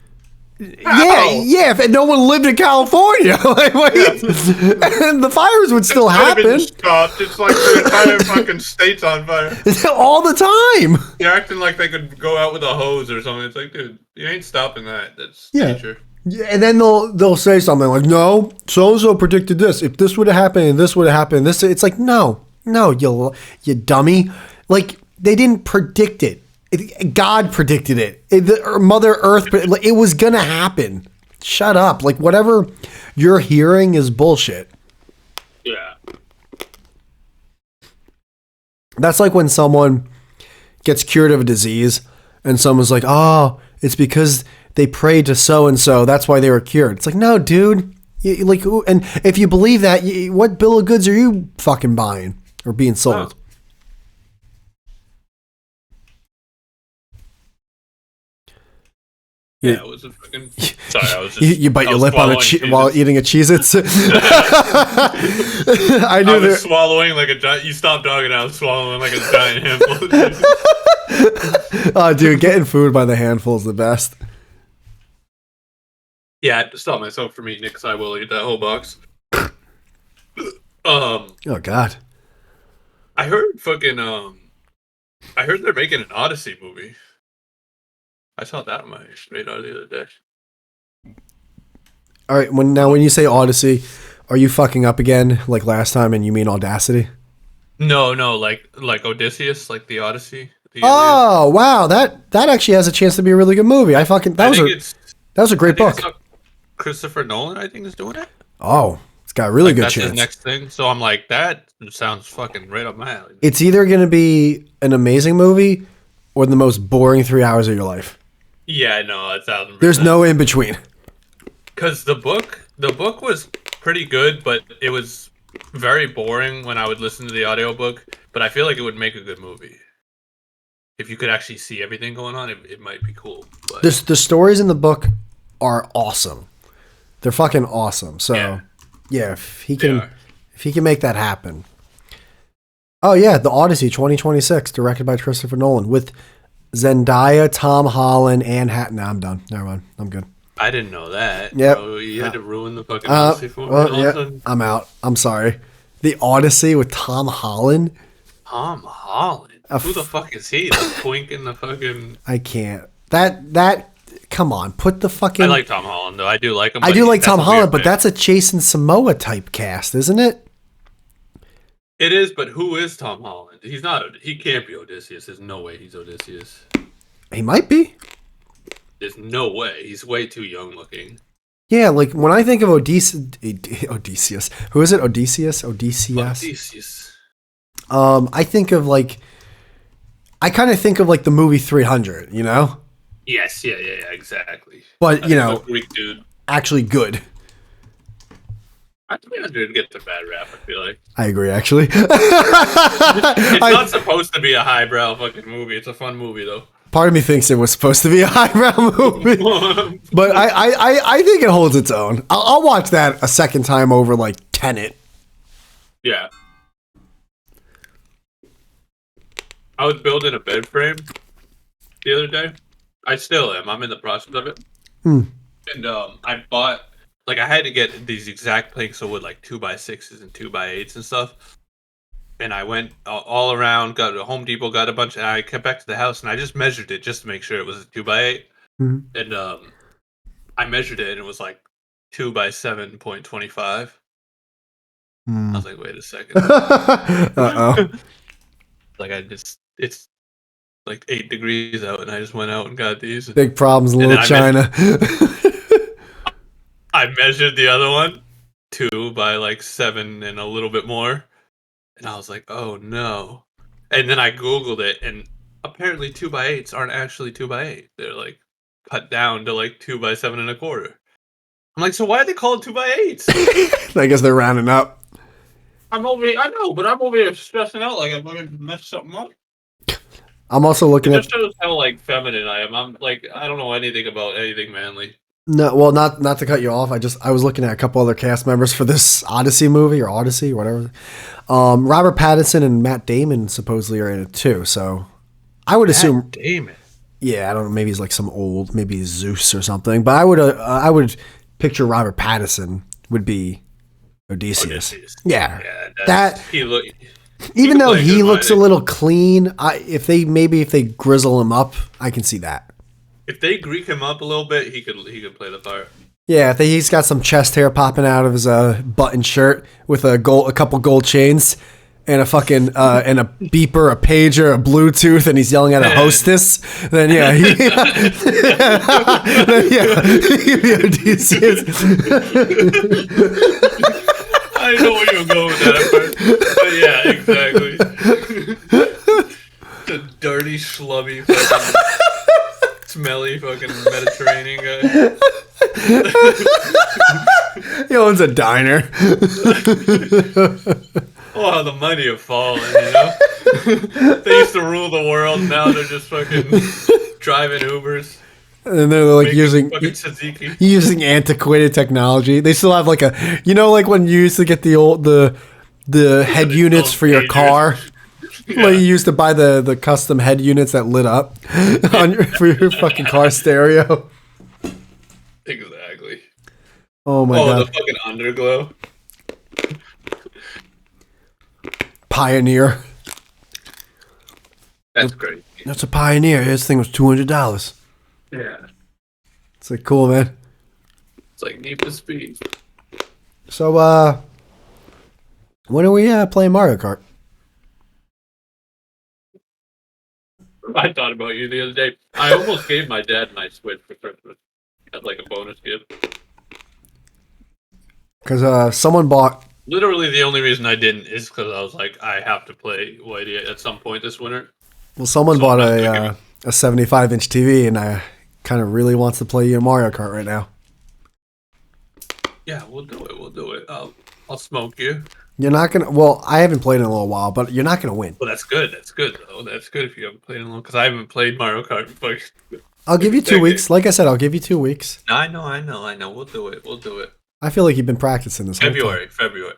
yeah. If no one lived in California, like, and the fires would still happen. Stopped. It's like the entire fucking state's on fire all the time. They're acting like they could go out with a hose or something. It's like, dude, you ain't stopping that. That's nature. Yeah, and then they'll say something like, "No, so and so predicted this. If this would have happened, and this would have happened, this." It's like, no, you dummy. Like, they didn't predict it. God predicted it. Mother Earth, it was gonna happen. Shut up. Like, whatever you're hearing is bullshit. Yeah. That's like when someone gets cured of a disease, and someone's like, "Oh, it's because they prayed to so and so. That's why they were cured." It's like, no, dude. And if you believe that, what bill of goods are you fucking buying or being sold? Oh. Yeah, it was a fucking. Sorry, I was just. You bite your lip on while eating a Cheez-Its. I was swallowing like a giant. You stopped talking. I was swallowing like a giant handful. Oh, dude, getting food by the handful is the best. Yeah, I had to stop myself from eating it because I will eat that whole box. Oh God. I heard fucking. I heard they're making an Odyssey movie. I saw that on my radar the other day. All right, when you say Odyssey, are you fucking up again like last time and you mean Audacity? No, like Odysseus, like the Odyssey. Oh, wow, that actually has a chance to be a really good movie. That was a great book. Christopher Nolan, I think, is doing it. Oh, it's got a really good that's chance. His next thing. So I'm like, that sounds fucking right up my alley. It's either going to be an amazing movie or the most boring 3 hours of your life. Yeah, no, 1,000%. There's no in between. Because the book was pretty good, but it was very boring when I would listen to the audiobook. But I feel like it would make a good movie. If you could actually see everything going on, it might be cool. But the stories in the book are awesome. They're fucking awesome. So, yeah, if he can make that happen. Oh yeah, The Odyssey 2026, directed by Christopher Nolan with Zendaya, Tom Holland, Anne Hathaway. No, I'm done. Never mind. I'm good. I didn't know that. Yep. Bro, you had to ruin the fucking Odyssey for me. Yeah, I'm out. I'm sorry. The Odyssey with Tom Holland. Tom Holland? Who the fuck is he? The twink in the fucking... I can't. That... Come on. Put the fucking... I like Tom Holland, though. I do like him. I do like Tom Holland, but that's a Jason Momoa type cast, isn't it? It is, but who is Tom Holland? He's not. He can't be Odysseus. There's no way he's Odysseus. He might be. There's no way. He's way too young looking. Yeah, like when I think of Odysseus, who is it? Odysseus. Odysseus. I think of like, I kind of think of like the movie 300, you know, Yes, yeah, exactly. but you know, Greek dude. actually good. I 300 gets a bad rap. I feel like I agree, actually. it's not supposed to be a highbrow fucking movie. It's a fun movie though. Part of me thinks it was supposed to be a highbrow movie, but I think it holds its own. I'll watch that a second time over like Tenet. Yeah. I was building a bed frame the other day. I still am. I'm in the process of it. And I bought, like, I had to get these exact planks of wood, like 2x6s and 2x8s and stuff. And I went all around, got to Home Depot, got a bunch, and I came back to the house and I just measured it just to make sure it was a 2x8. And I measured it and it was like 2x7.25. I was like, wait a second. Uh-oh. Like, it's like 8 degrees out, and I just went out and got these. Big problems in Little China. I measured the other one 2 by like 7 and a little bit more, and I was like, oh no. And then I Googled it, and apparently 2x8s aren't actually 2x8. They're like cut down to like 2x7.25. I'm like, so why are they called 2x8s? I guess they're rounding up. I know, but I'm over here stressing out like I'm gonna mess something up. I'm also looking It at. just shows how like feminine I am. I'm like, I don't know anything about anything manly. No, well, not to cut you off. I was looking at a couple other cast members for this Odyssey movie or Odyssey, or whatever. Robert Pattinson and Matt Damon supposedly are in it too. So I would assume. Matt Damon. Yeah, I don't know. Maybe he's like some old, maybe he's Zeus or something. But I would picture Robert Pattinson would be Odysseus. Yeah, that even though he looks a little clean, if they grizzle him up, I can see that. If they Greek him up a little bit, he could play the part. Yeah, if he's got some chest hair popping out of his button shirt with a couple gold chains, and a fucking and a beeper, a pager, a Bluetooth, and he's yelling at a hostess, then yeah, he'd be Odysseus. I know where you're going with that part. But yeah, exactly. The dirty, schlubby, fucking, smelly, fucking Mediterranean guy. He owns a diner. Oh, how the mighty have fallen, you know? They used to rule the world, now they're just fucking driving Ubers. And they're like using antiquated technology. They still have like like when you used to get the head units for your car. Yeah. Like you used to buy the custom head units that lit up for your fucking car stereo. Exactly. Oh my god. The fucking underglow. Pioneer. That's great. That's a Pioneer. This thing was $200. Yeah. It's like cool, man. It's like Need for Speed. So, when are we playing Mario Kart? I thought about you the other day. I almost gave my dad my Switch for Christmas as like a bonus gift. Because someone bought. Literally, the only reason I didn't is because I was like, I have to play Whitey at some point this winter. Well, someone bought a 75-inch TV, and I kind of really wants to play Mario Kart right now. Yeah, we'll do it. We'll do it. I'll smoke you. You're not gonna. Well, I haven't played in a little while, but you're not gonna win. Well, that's good. That's good though. That's good if you haven't played in a long. Because I haven't played Mario Kart before. I'll give you 2 weeks. Like I said, I'll give you 2 weeks. I know. We'll do it. I feel like you've been practicing this. February.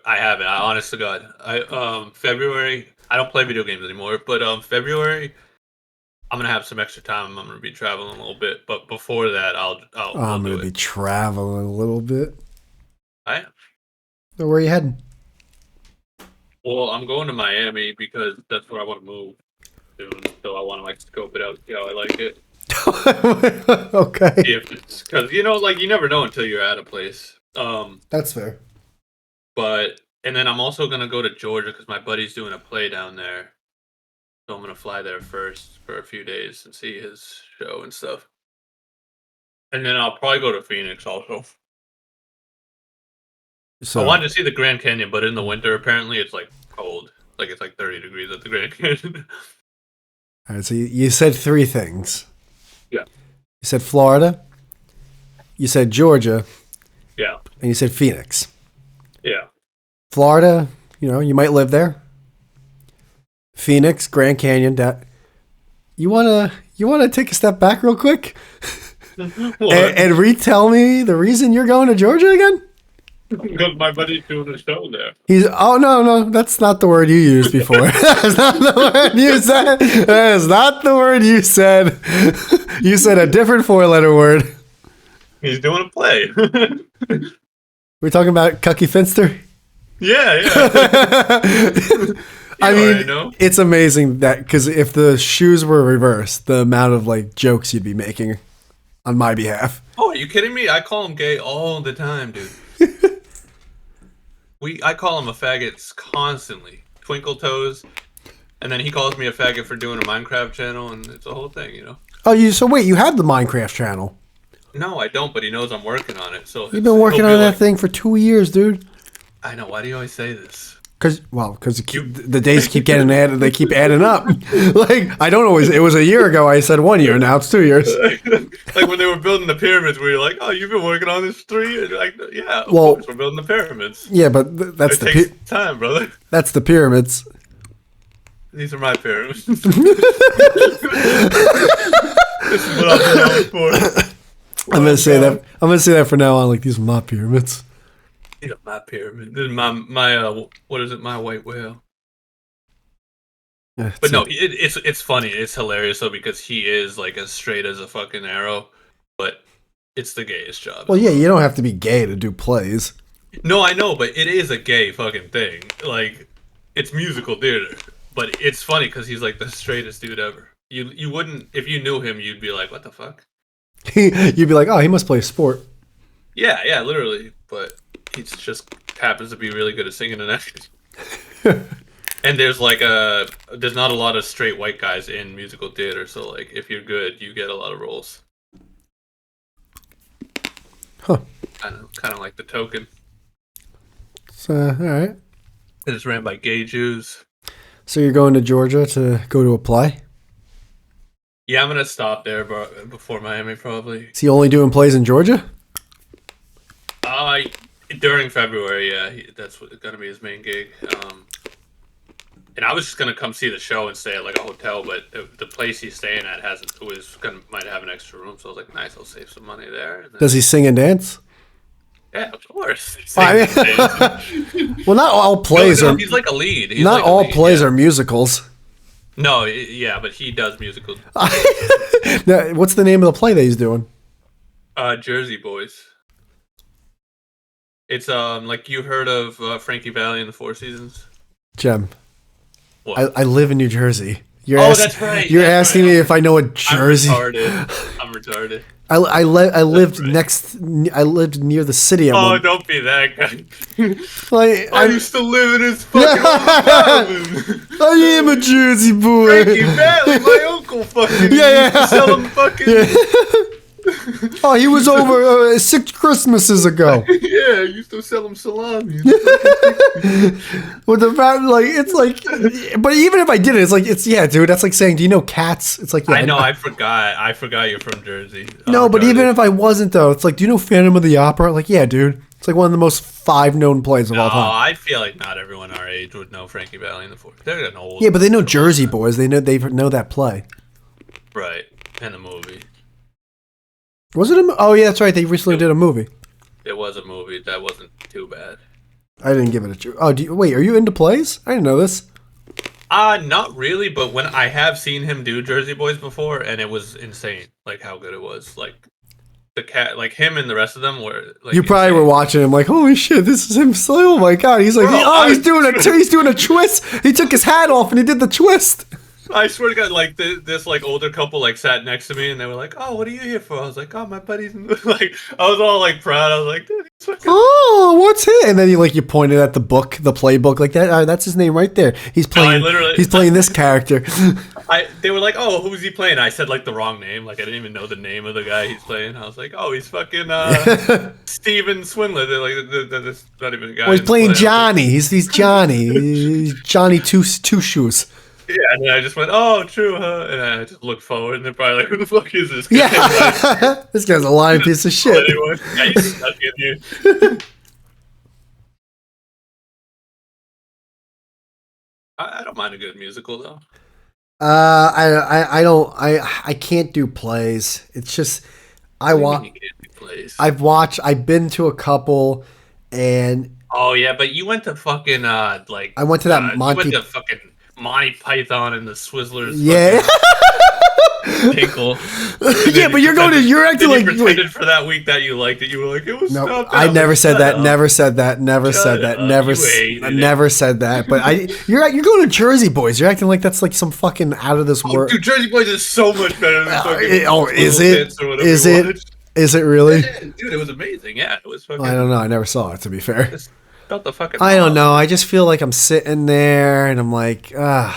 I haven't. Honest to God. February. I don't play video games anymore. But February, I'm gonna have some extra time. I'm gonna be traveling a little bit. But before that, I'm gonna be traveling a little bit. I am. So where are you heading? Well, I'm going to Miami because that's where I want to move soon. So I want to like scope it out, see how I like it. Okay. Because you never know until you're at a place. That's fair. And then I'm also gonna go to Georgia because my buddy's doing a play down there. So I'm gonna fly there first for a few days and see his show and stuff. And then I'll probably go to Phoenix also. So I wanted to see the Grand Canyon, but in the winter, apparently it's like cold. Like it's like 30 degrees at the Grand Canyon. all right, so you said three things. Yeah. You said Florida, you said Georgia, Yeah. and you said Phoenix. Yeah. Florida, you might live there. Phoenix, Grand Canyon. You wanna take a step back real quick and retell me the reason you're going to Georgia again? Because my buddy's doing a show there. No, that's not the word you used before. That's not the word you said. That is not the word you said. You said a different 4-letter word. He's doing a play. We're talking about Cucky Finster? Yeah. I mean, it's amazing that, because if the shoes were reversed, the amount of like jokes you'd be making on my behalf. Oh, are you kidding me? I call him gay all the time, dude. I call him a faggot constantly. Twinkle toes. And then he calls me a faggot for doing a Minecraft channel, and it's a whole thing, Oh, so wait, you have the Minecraft channel? No, I don't, but he knows I'm working on it. So you've been working on that thing for 2 years, dude. I know. Why do you always say this? Because the days keep getting added. They keep adding up. Like, I don't always. It was a year ago. I said 1 year. Now it's 2 years. Like when they were building the pyramids, we were like, "Oh, you've been working on this 3 years." Like, yeah, of course, we're building the pyramids. Yeah, but that's it takes time, brother. That's the pyramids. These are my pyramids. This is what I've been known for. I'm gonna say that. I'm gonna say that for now on. Like, these are my pyramids. Yeah, my pyramid. This is my what is it? My white whale. Yeah, but no, it's funny. It's hilarious though, because he is like as straight as a fucking arrow, but it's the gayest job. Well, yeah, you don't have to be gay to do plays. No, I know, but it is a gay fucking thing. Like, it's musical theater, but it's funny because he's like the straightest dude ever. You wouldn't, if you knew him, you'd be like, what the fuck? You'd be like, oh, he must play a sport. Yeah, literally. But he just happens to be really good at singing and acting. And there's not a lot of straight white guys in musical theater, so like if you're good, you get a lot of roles. Huh. Kind of like The Token. So, all right. And it's ran by gay Jews. So you're going to Georgia to go to a play? Yeah, I'm gonna stop there before Miami, probably. Is he only doing plays in Georgia? During February, yeah, that's gonna be his main gig. And I was just gonna come see the show and stay at like a hotel, but the place he's staying at might have an extra room, so I was like, nice, I'll save some money there. And then, does he sing and dance? Yeah, of course. Well, not all plays are. He's like a lead. Not all plays are musicals. No, yeah, but he does musicals. Now, what's the name of the play that he's doing? Jersey Boys. It's like you heard of Frankie Valli and the Four Seasons? Jem. What? I live in New Jersey. That's right. You're asking me if I know what Jersey. I'm retarded. I lived I lived near the city. Don't be that guy. Like, I used to live in his fucking hometown. I am a Jersey boy. Frankie Valli, my uncle fucking used to sell him fucking... Yeah. Oh, he was over 6 Christmases ago. Yeah, I used to sell him salami. With the fact, like, it's like, but even if I did it, yeah, dude, that's like saying, do you know Cats? It's like, yeah, I know, I forgot you're from Jersey. No, but even if I wasn't, though, it's like, do you know Phantom of the Opera? Like, yeah, dude, it's like one of the most 5 known plays of all time. I feel like not everyone our age would know Frankie Valli and the Four. They're an old. Yeah, but they know Jersey Boys. They know that play. Right, and the movie. Was it oh, yeah, that's right. They recently did a movie. It was a movie. That wasn't too bad. I didn't give it a... Oh, wait, are you into plays? I didn't know this. Not really, but when I have seen him do Jersey Boys before, and it was insane, like how good it was. Like the cat, like him and the rest of them were. Like, you probably were watching him like, holy shit, this is him. Oh my god, he's like, he's doing a twist. He took his hat off and he did the twist. I swear to God, like this like older couple like sat next to me and they were like, "Oh, what are you here for?" I was like, "Oh, my buddy's like." I was all like proud. I was like, "Dude, he's fucking." Oh, what's it? And then you pointed at the playbook like that. That's his name right there. He's playing. He's playing this character. They were like, "Oh, who's he playing?" I said like the wrong name. Like I didn't even know the name of the guy he's playing. I was like, "Oh, he's fucking Steven Swindler." They're like, "That's not even a guy." Well, he's in the playing play. Johnny. He's Johnny. He's Johnny Two Shoes. Yeah, and then I just went, "Oh, true, huh?" And I just looked forward, and they're probably like, "Who the fuck is this guy?" Yeah, this guy's a lying piece of shit. Anyone? Yeah, he's stuck in here. I don't mind a good musical though. I can't do plays. It's just I've been to a couple, and Oh yeah, but you went to fucking like I went to that you went to fucking Monty Python and the Swizzlers. yeah. Tinkle. Yeah, but you're acting like pretended for that week that you liked it. You were like, it was. No, not I never said that. up. Never said that. Never said that. Never. I never said that. But you're going to Jersey Boys. You're acting like that's like some fucking out of this world. Dude, Jersey Boys is so much better than fucking. Is it? Is it? Is it really? Yeah, dude, it was amazing. Yeah, it was fucking. I don't know. I never saw it. To be fair. About the fucking. I don't know. I just feel like I'm sitting there and I'm like, like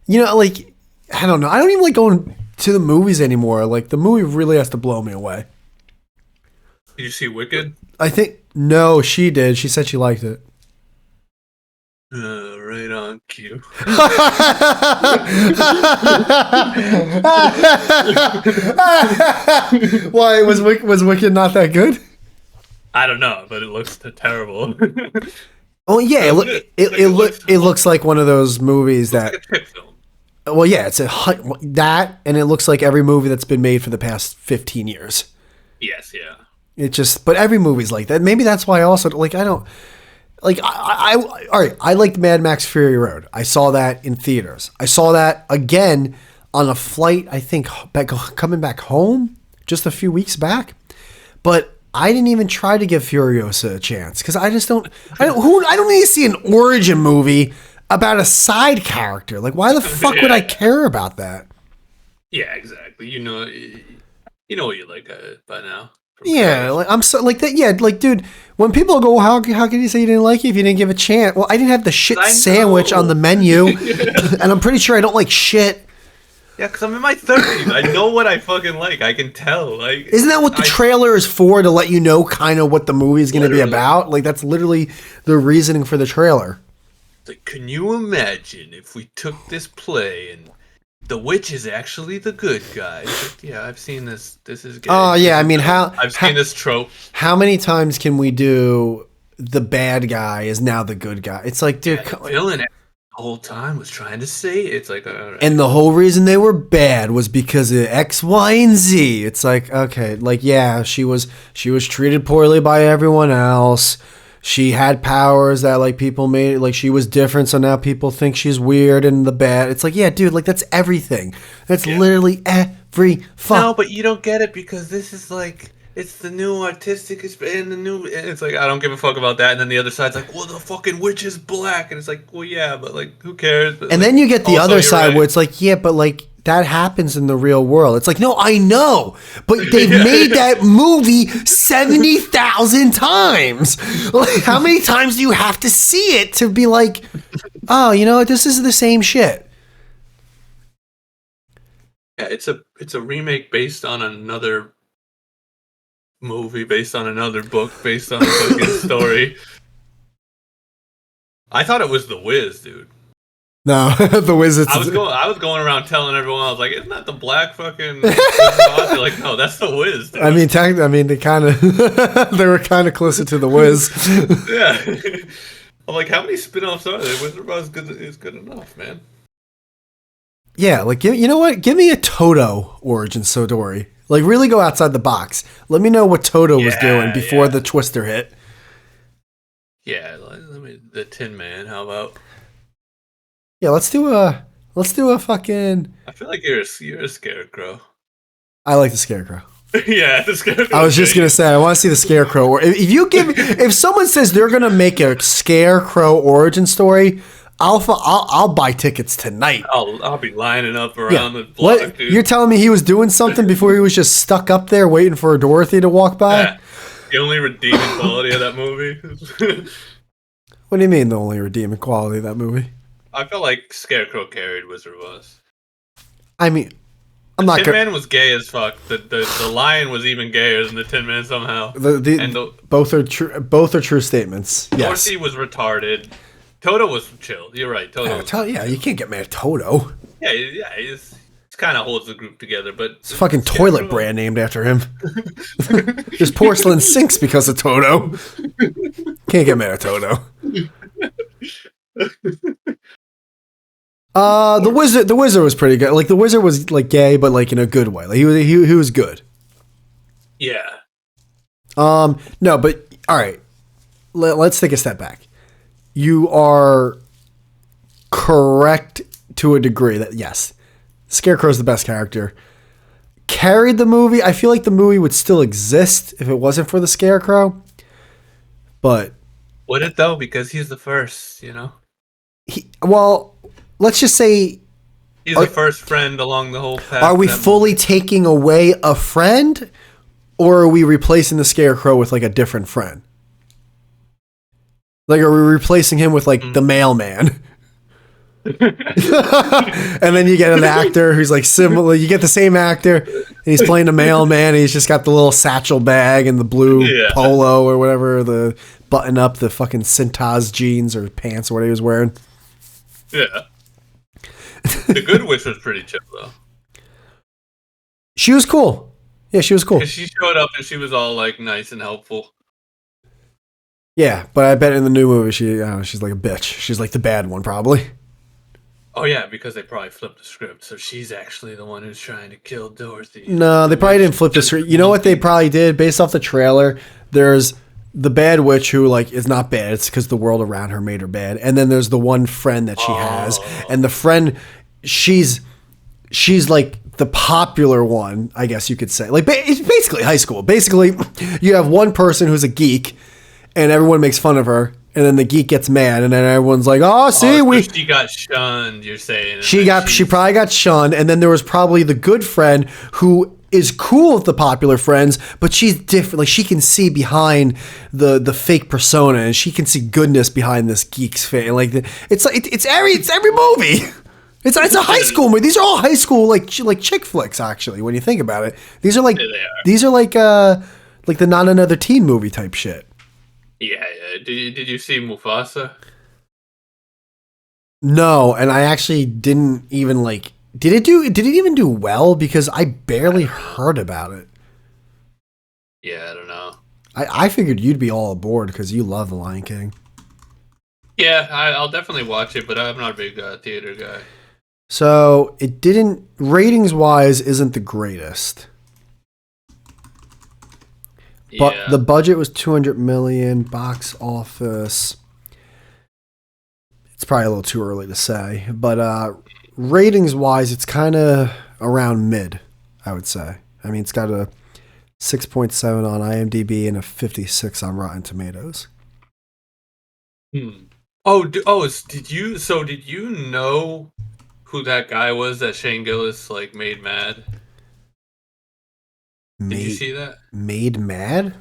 I don't know. I don't even like going to the movies anymore. Like the movie really has to blow me away. Did you see Wicked? I think no, she did. She said she liked it. Right on cue. Why was Wicked not that good? I don't know, but it looks terrible. Oh yeah, it looks like one of those movies that. Like a chick film. Well, yeah, it's that, and it looks like every movie that's been made for the past 15 years. Yes, yeah. It just, but every movie's like that. Maybe that's why I also like. I don't like. All right. I liked Mad Max Fury Road. I saw that in theaters. I saw that again on a flight. I think coming back home just a few weeks back, but. I didn't even try to give Furiosa a chance because I just don't. I don't need to see an origin movie about a side character. Like, why the fuck would I care about that? Yeah, exactly. You know what you like by now. Yeah, like I'm so like that. Yeah, like dude, when people go, how can you say you didn't like it if you didn't give a chance? Well, I didn't have the shit sandwich on the menu, and I'm pretty sure I don't like shit. Yeah, because I'm in my 30s. I know what I fucking like. I can tell. Like, isn't that what the trailer is for? To let you know kind of what the movie is going to be about? Like, that's literally the reasoning for the trailer. Like, can you imagine if we took this play and the witch is actually the good guy? Like, yeah, I've seen this. This is good. Oh, yeah. I mean, I've seen this trope. How many times can we do the bad guy is now the good guy? It's like, dude, villain the whole time was trying to say it's like, all right. And the whole reason they were bad was because of X, Y, and Z. It's like, okay, like yeah, she was treated poorly by everyone else. She had powers that like people made like she was different, so now people think she's weird and the bad. It's like, yeah, dude, like that's everything. That's literally every fuck. No, but you don't get it because this is like. It's the new artistic and the new. And it's like I don't give a fuck about that. And then the other side's like, well, the fucking witch is black, and it's like, well, yeah, but like, who cares? But, and like, then you get the other side where it's like, yeah, but like that happens in the real world. It's like, no, I know, but they've made that movie 70,000 times. Like, how many times do you have to see it to be like, oh, you know, this is the same shit? Yeah, it's a remake based on another movie based on another book based on a fucking story. I thought it was The Wiz, dude. No, The Wiz. I was going around telling everyone. I was like, "Isn't that the black fucking?" They're like, "No, that's The Wiz." Dude. I mean, they kind of they were kind of closer to The Wiz. Yeah, I'm like, how many spin-offs are there? Wizard of Oz is good enough, man. Yeah, like you know what? Give me a Toto origin story. Like, really go outside the box. Let me know what Toto was doing before the Twister hit. Yeah, the Tin Man. How about? Yeah, let's do a fucking. I feel like you're a scarecrow. I like the Scarecrow. Yeah, the Scarecrow. I was just gonna say I want to see the Scarecrow. If someone says they're gonna make a Scarecrow origin story. I'll buy tickets tonight. I'll be lining up around the block. What? Dude. You're telling me he was doing something before he was just stuck up there waiting for Dorothy to walk by? Yeah. The only redeeming quality of that movie. What do you mean the only redeeming quality of that movie? I felt like Scarecrow carried Wizard of Oz. I mean, I'm not Tin gonna. Man was gay as fuck. The lion was even gayer than the Tin Man somehow. Both are true. Both are true statements. Yes. Dorothy was retarded. Toto was chill. You're right. Toto. Yeah, you can't get mad at Toto. Yeah, he's kind of holds the group together. But it's a fucking toilet brand named after him. There's porcelain sinks because of Toto. Can't get mad at Toto. The wizard was pretty good. Like the wizard was like gay, but like in a good way. Like he was good. Yeah. No, but all right. Let's take a step back. You are correct to a degree that yes, Scarecrow's the best character. Carried the movie. I feel like the movie would still exist if it wasn't for the Scarecrow. But would it though? Because he's the first, you know. Let's just say he's the first friend along the whole path. Are we fully taking away a friend, or are we replacing the Scarecrow with like a different friend? Like, are we replacing him with like the mailman? And then you get an actor who's like similar. You get the same actor, and he's playing the mailman. And he's just got the little satchel bag and the blue polo or whatever, the button up, the fucking Cintas jeans or pants or whatever he was wearing. Yeah. The Good Witch was pretty chill though. She was cool. Yeah, she was cool. She showed up and she was all like nice and helpful. Yeah, but I bet in the new movie she's like a bitch. She's like the bad one probably. Oh yeah, because they probably flipped the script, so she's actually the one who's trying to kill Dorothy. No, they probably didn't flip the script. You know what they probably did based off the trailer? There's the bad witch who like is not bad. It's because the world around her made her bad. And then there's the one friend that she has, and the friend she's like the popular one, I guess you could say. Like it's basically high school. Basically, you have one person who's a geek, and everyone makes fun of her. And then the geek gets mad, and then everyone's like, "Oh, see, she got shunned." You're saying she probably got shunned, and then there was probably the good friend who is cool with the popular friends, but she's different. Like she can see behind the fake persona, and she can see goodness behind this geek's face. Like it's every movie. It's a high school movie. These are all high school like chick flicks. Actually, when you think about it, these are like the Not Another Teen Movie type shit. Yeah. Did you see Mufasa? No, and I actually didn't even like. Did it even do well? Because I barely heard about it. Yeah, I don't know. I figured you'd be all aboard because you love The Lion King. Yeah, I'll definitely watch it, but I'm not a big theater guy. So it didn't, ratings wise, isn't the greatest. But the budget was $200 million, box office. It's probably a little too early to say, but ratings wise, it's kind of around mid, I would say. I mean, it's got a 6.7 on IMDb and a 56 on Rotten Tomatoes. Did you know who that guy was that Shane Gillis like made mad? Did you see that? Made mad?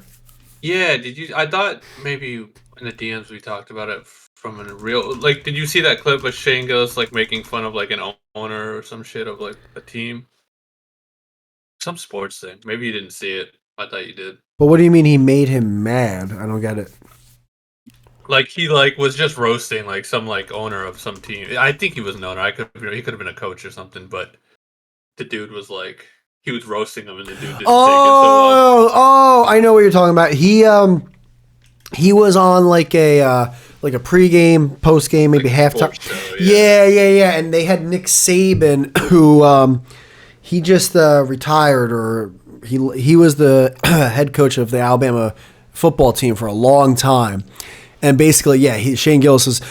Yeah, did you? I thought maybe in the DMs we talked about it from a real, like, did you see that clip of Shane Gillis like making fun of like an owner or some shit of like a team? Some sports thing. Maybe you didn't see it. I thought you did. But what do you mean he made him mad? I don't get it. Like he like was just roasting like some like owner of some team. I think he was an owner. He could have been a coach or something, but the dude was like, he was roasting him, and the dude didn't take it so well. Oh, I know what you're talking about. He was on like a pregame, postgame, maybe like halftime. Show, Yeah. And they had Nick Saban, who he just retired, or he was the head coach of the Alabama football team for a long time. And basically, Shane Gillis was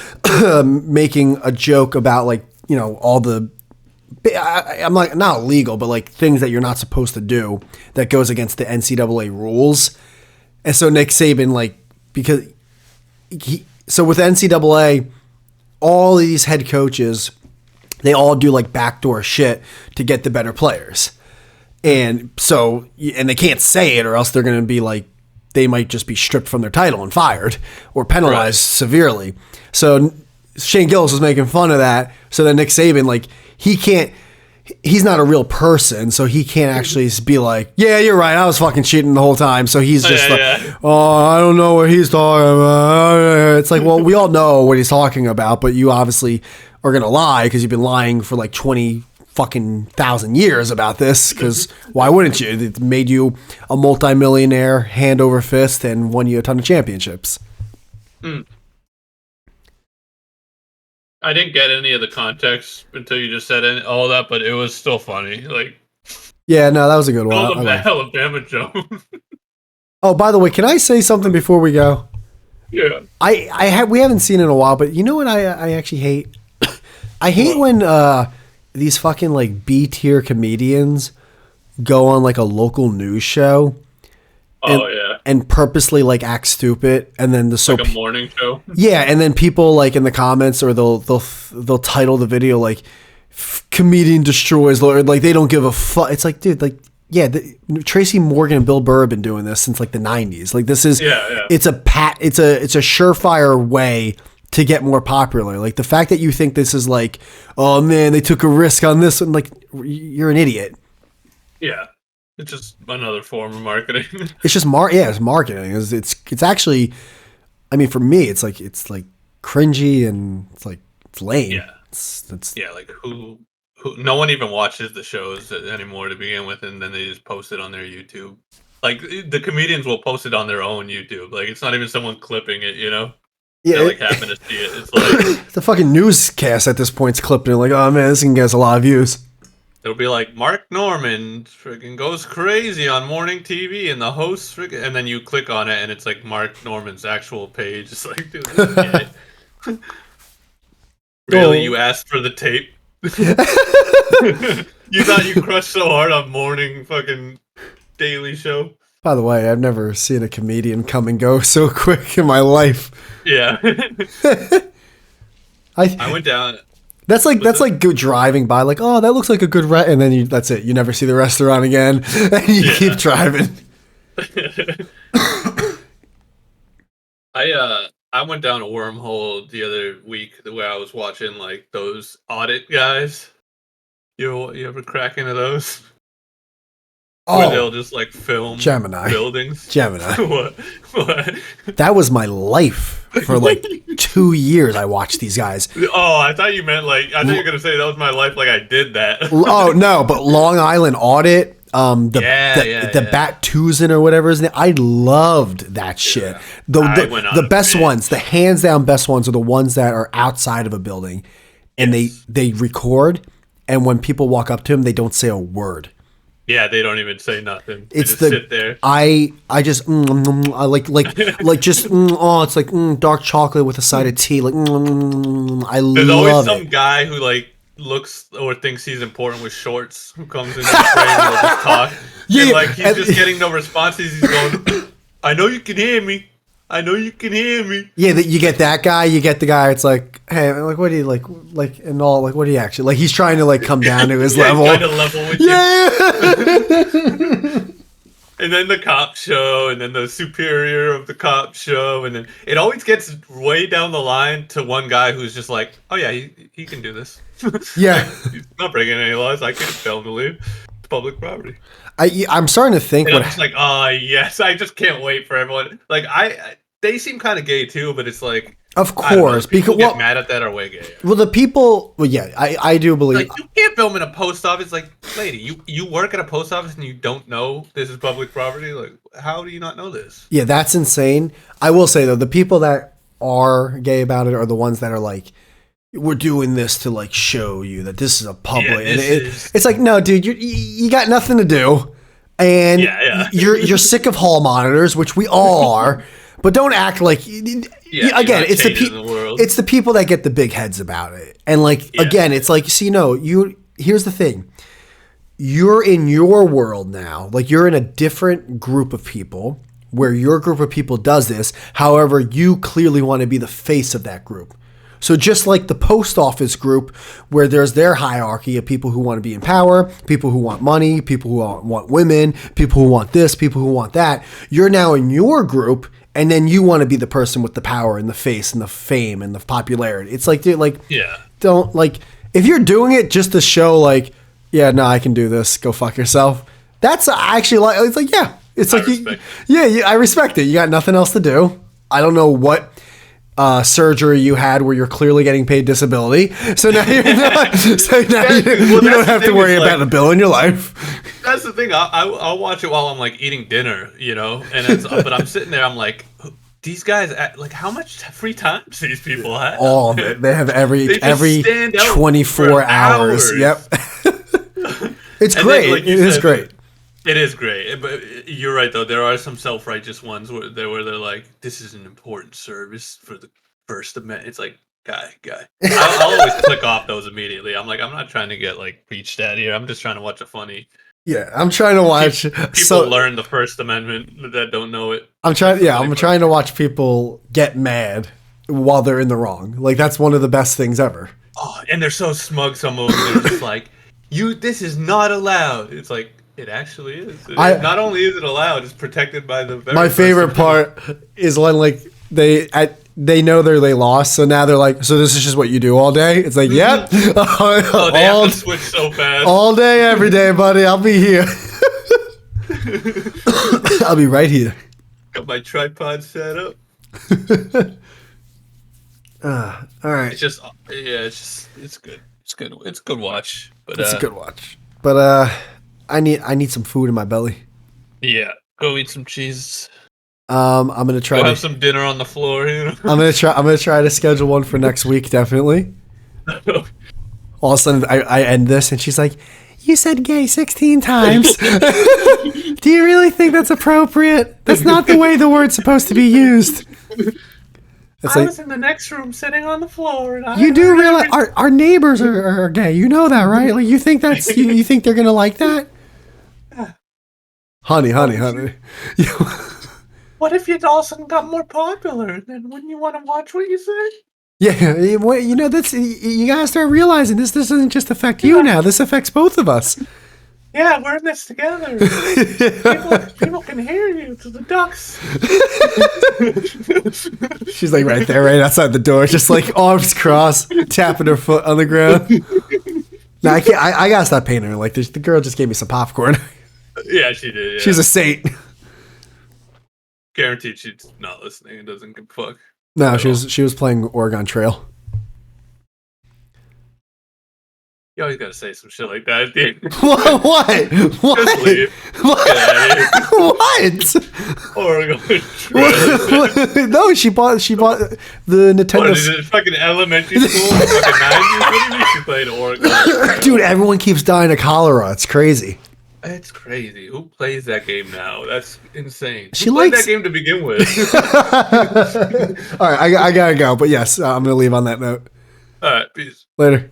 making a joke about like, you know, all the, I'm like, not illegal, but like things that you're not supposed to do that goes against the NCAA rules. And so Nick Saban, like, because so with NCAA, all of these head coaches, they all do like backdoor shit to get the better players. And so, and they can't say it or else they're going to be like, they might just be stripped from their title and fired or penalized severely. So Shane Gillis was making fun of that. So then Nick Saban, like, he he's not a real person, so he can't actually be like, yeah, you're right, I was fucking cheating the whole time. So he's just oh, I don't know what he's talking about. It's like, well, we all know what he's talking about, but you obviously are going to lie because you've been lying for like 20 fucking thousand years about this, because why wouldn't you? It made you a multimillionaire hand over fist and won you a ton of championships. I didn't get any of the context until you just said all that, but it was still funny. Like, yeah, no, that was a good one. Alabama Jones. Oh, by the way, can I say something before we go? Yeah. We haven't seen it in a while, but you know what I actually hate? I hate when these fucking like B tier comedians go on like a local news show. And purposely like act stupid, and then like a morning show. Yeah, and then people like in the comments, or they'll title the video like "Comedian Destroys," or like they don't give a fuck. It's like, dude, like, yeah, Tracy Morgan and Bill Burr have been doing this since like the 90s. Like, this is it's a surefire way to get more popular. Like, the fact that you think this is like, oh man, they took a risk on this, and like, you're an idiot. Yeah. It's just another form of marketing. It's just it's marketing. It's actually, I mean, for me, it's like cringy, and it's lame. Yeah, it's like who no one even watches the shows anymore to begin with, and then they just post it on their YouTube. Like, the comedians will post it on their own YouTube. Like, it's not even someone clipping it, you know? Yeah, they like happen to see it. It's like the fucking newscast at this point's clipping it. Like, oh man, this can get us a lot of views. It'll be like, Mark Norman freaking goes crazy on morning TV, and the host freaking, and then you click on it, and it's like Mark Norman's actual page. It's like, dude, really, you asked for the tape? You thought you crushed so hard on morning fucking Daily Show? By the way, I've never seen a comedian come and go so quick in my life. Yeah. I went down. That's like go driving by, like, oh, that looks like a good and then that's it. You never see the restaurant again, and you keep driving. I went down a wormhole the other week the way I was watching like those audit guys. You ever crack into those? Oh, where they'll just like film Gemini buildings. Gemini. What? That was my life for like 2 years. I watched these guys. Oh, I thought you meant like, I thought you were gonna say that was my life. Like I did that. Oh no, but Long Island Audit, the Bat-Tusin or whatever his name. I loved that shit. The best ones, the hands down best ones, are the ones that are outside of a building, and they record, and when people walk up to them, they don't say a word. Yeah, they don't even say nothing. They just sit there. I just I like just it's like dark chocolate with a side of tea. Like I love it. There's always some guy who like looks or thinks he's important with shorts who comes in the frame and will just talk. Yeah, and like he's just getting no responses. He's going, "I know you can hear me. I know you can hear me." Yeah, you get that guy. You get the guy. It's like, hey, like, what do you like, and all, like, what do you actually like? He's trying to like come down to his level. He's trying to level with you. Yeah. And then the cop show, and then the superior of the cop show, and then it always gets way down the line to one guy who's just like, "Oh yeah, he can do this." Yeah, he's not breaking any laws. I can't tell him to leave. It's public property. I'm starting to think. I'm just like, oh yes, I just can't wait for everyone. Like they seem kind of gay too, but it's like, of course, people get mad at that are way gay. Well, the people, yeah, I do believe. Like, you can't film in a post office. Like, lady, you work at a post office and you don't know this is public property. Like, how do you not know this? Yeah, that's insane. I will say though, the people that are gay about it are the ones that are like, we're doing this to like show you that this is a public. Yeah, and it's like, no, dude, you got nothing to do, and you're sick of hall monitors, which we all are. But don't act like. Again, it's the people that get the big heads about it, and like again, it's like, see, no, here's the thing. You're in your world now, like you're in a different group of people where your group of people does this. However, you clearly want to be the face of that group. So just like the post office group, where there's their hierarchy of people who want to be in power, people who want money, people who want women, people who want this, people who want that, you're now in your group, and then you want to be the person with the power and the face and the fame and the popularity. It's like, dude, like, don't, like, if you're doing it just to show, like, yeah, no, I can do this. Go fuck yourself. That's actually like, it's like, yeah. It's like, I respect it. You got nothing else to do. I don't know what surgery you had where you're clearly getting paid disability. So now you're not, you don't have to worry about a bill in your life. That's the thing. I'll watch it while I'm like eating dinner, you know, and but I'm sitting there, I'm like, these guys, like, how much free time do these people have? All of it. They have every 24 hours. Yep. It's great. It is great. It is great, but you're right though. There are some self-righteous ones where they're like, "This is an important service for the First Amendment." It's like, guy. I'll always click off those immediately. I'm like, I'm not trying to get like preached at here. I'm just trying to watch a funny. Yeah, I'm trying to watch people learn the First Amendment that don't know it. I'm trying to watch people get mad while they're in the wrong. Like that's one of the best things ever. Oh, and they're so smug. Some of them, they're just like, this is not allowed." It's like. It actually is. Not only is it allowed, it's protected by the. My favorite part is when like they know they lost, so now they're like, so this is just what you do all day. It's like, yep, they have to switch so fast. All day, every day, buddy. I'll be here. I'll be right here. Got my tripod set up. All right. It's just, it's good. It's good. It's a good watch. But it's a good watch. But I need some food in my belly. Yeah, go eat some cheese. I'm gonna try to have some dinner on the floor. You know? I'm gonna try to schedule one for next week. Definitely. All of a sudden, I end this, and she's like, "You said gay 16 times. Do you really think that's appropriate? That's not the way the word's supposed to be used." I was in the next room sitting on the floor. And you do realize our neighbors are gay. You know that, right? Like you think that's you think they're gonna like that? Honey. What if your Dawson got more popular? Then wouldn't you want to watch what you say? Yeah, you know that's you gotta start realizing this doesn't just affect you now. This affects both of us. Yeah, we're in this together. People can hear you through the ducks. She's like right there, right outside the door, just like arms crossed, tapping her foot on the ground. No, I can't. I gotta stop painting her like this. The girl just gave me some popcorn. Yeah, she did. Yeah. She's a saint. Guaranteed she's not listening and doesn't give a fuck. No, she was playing Oregon Trail. You always gotta say some shit like that, dude. What? Just leave. What? Oregon Trail. No, she bought the Nintendo. What is it? Fucking elementary school? Fucking 90s? What do you mean she played Oregon? Dude, everyone keeps dying of cholera. It's crazy. It's crazy. Who plays that game now? That's insane. She Who played likes that game to begin with. All right, I gotta go. But yes, I'm gonna leave on that note. All right, peace. Later.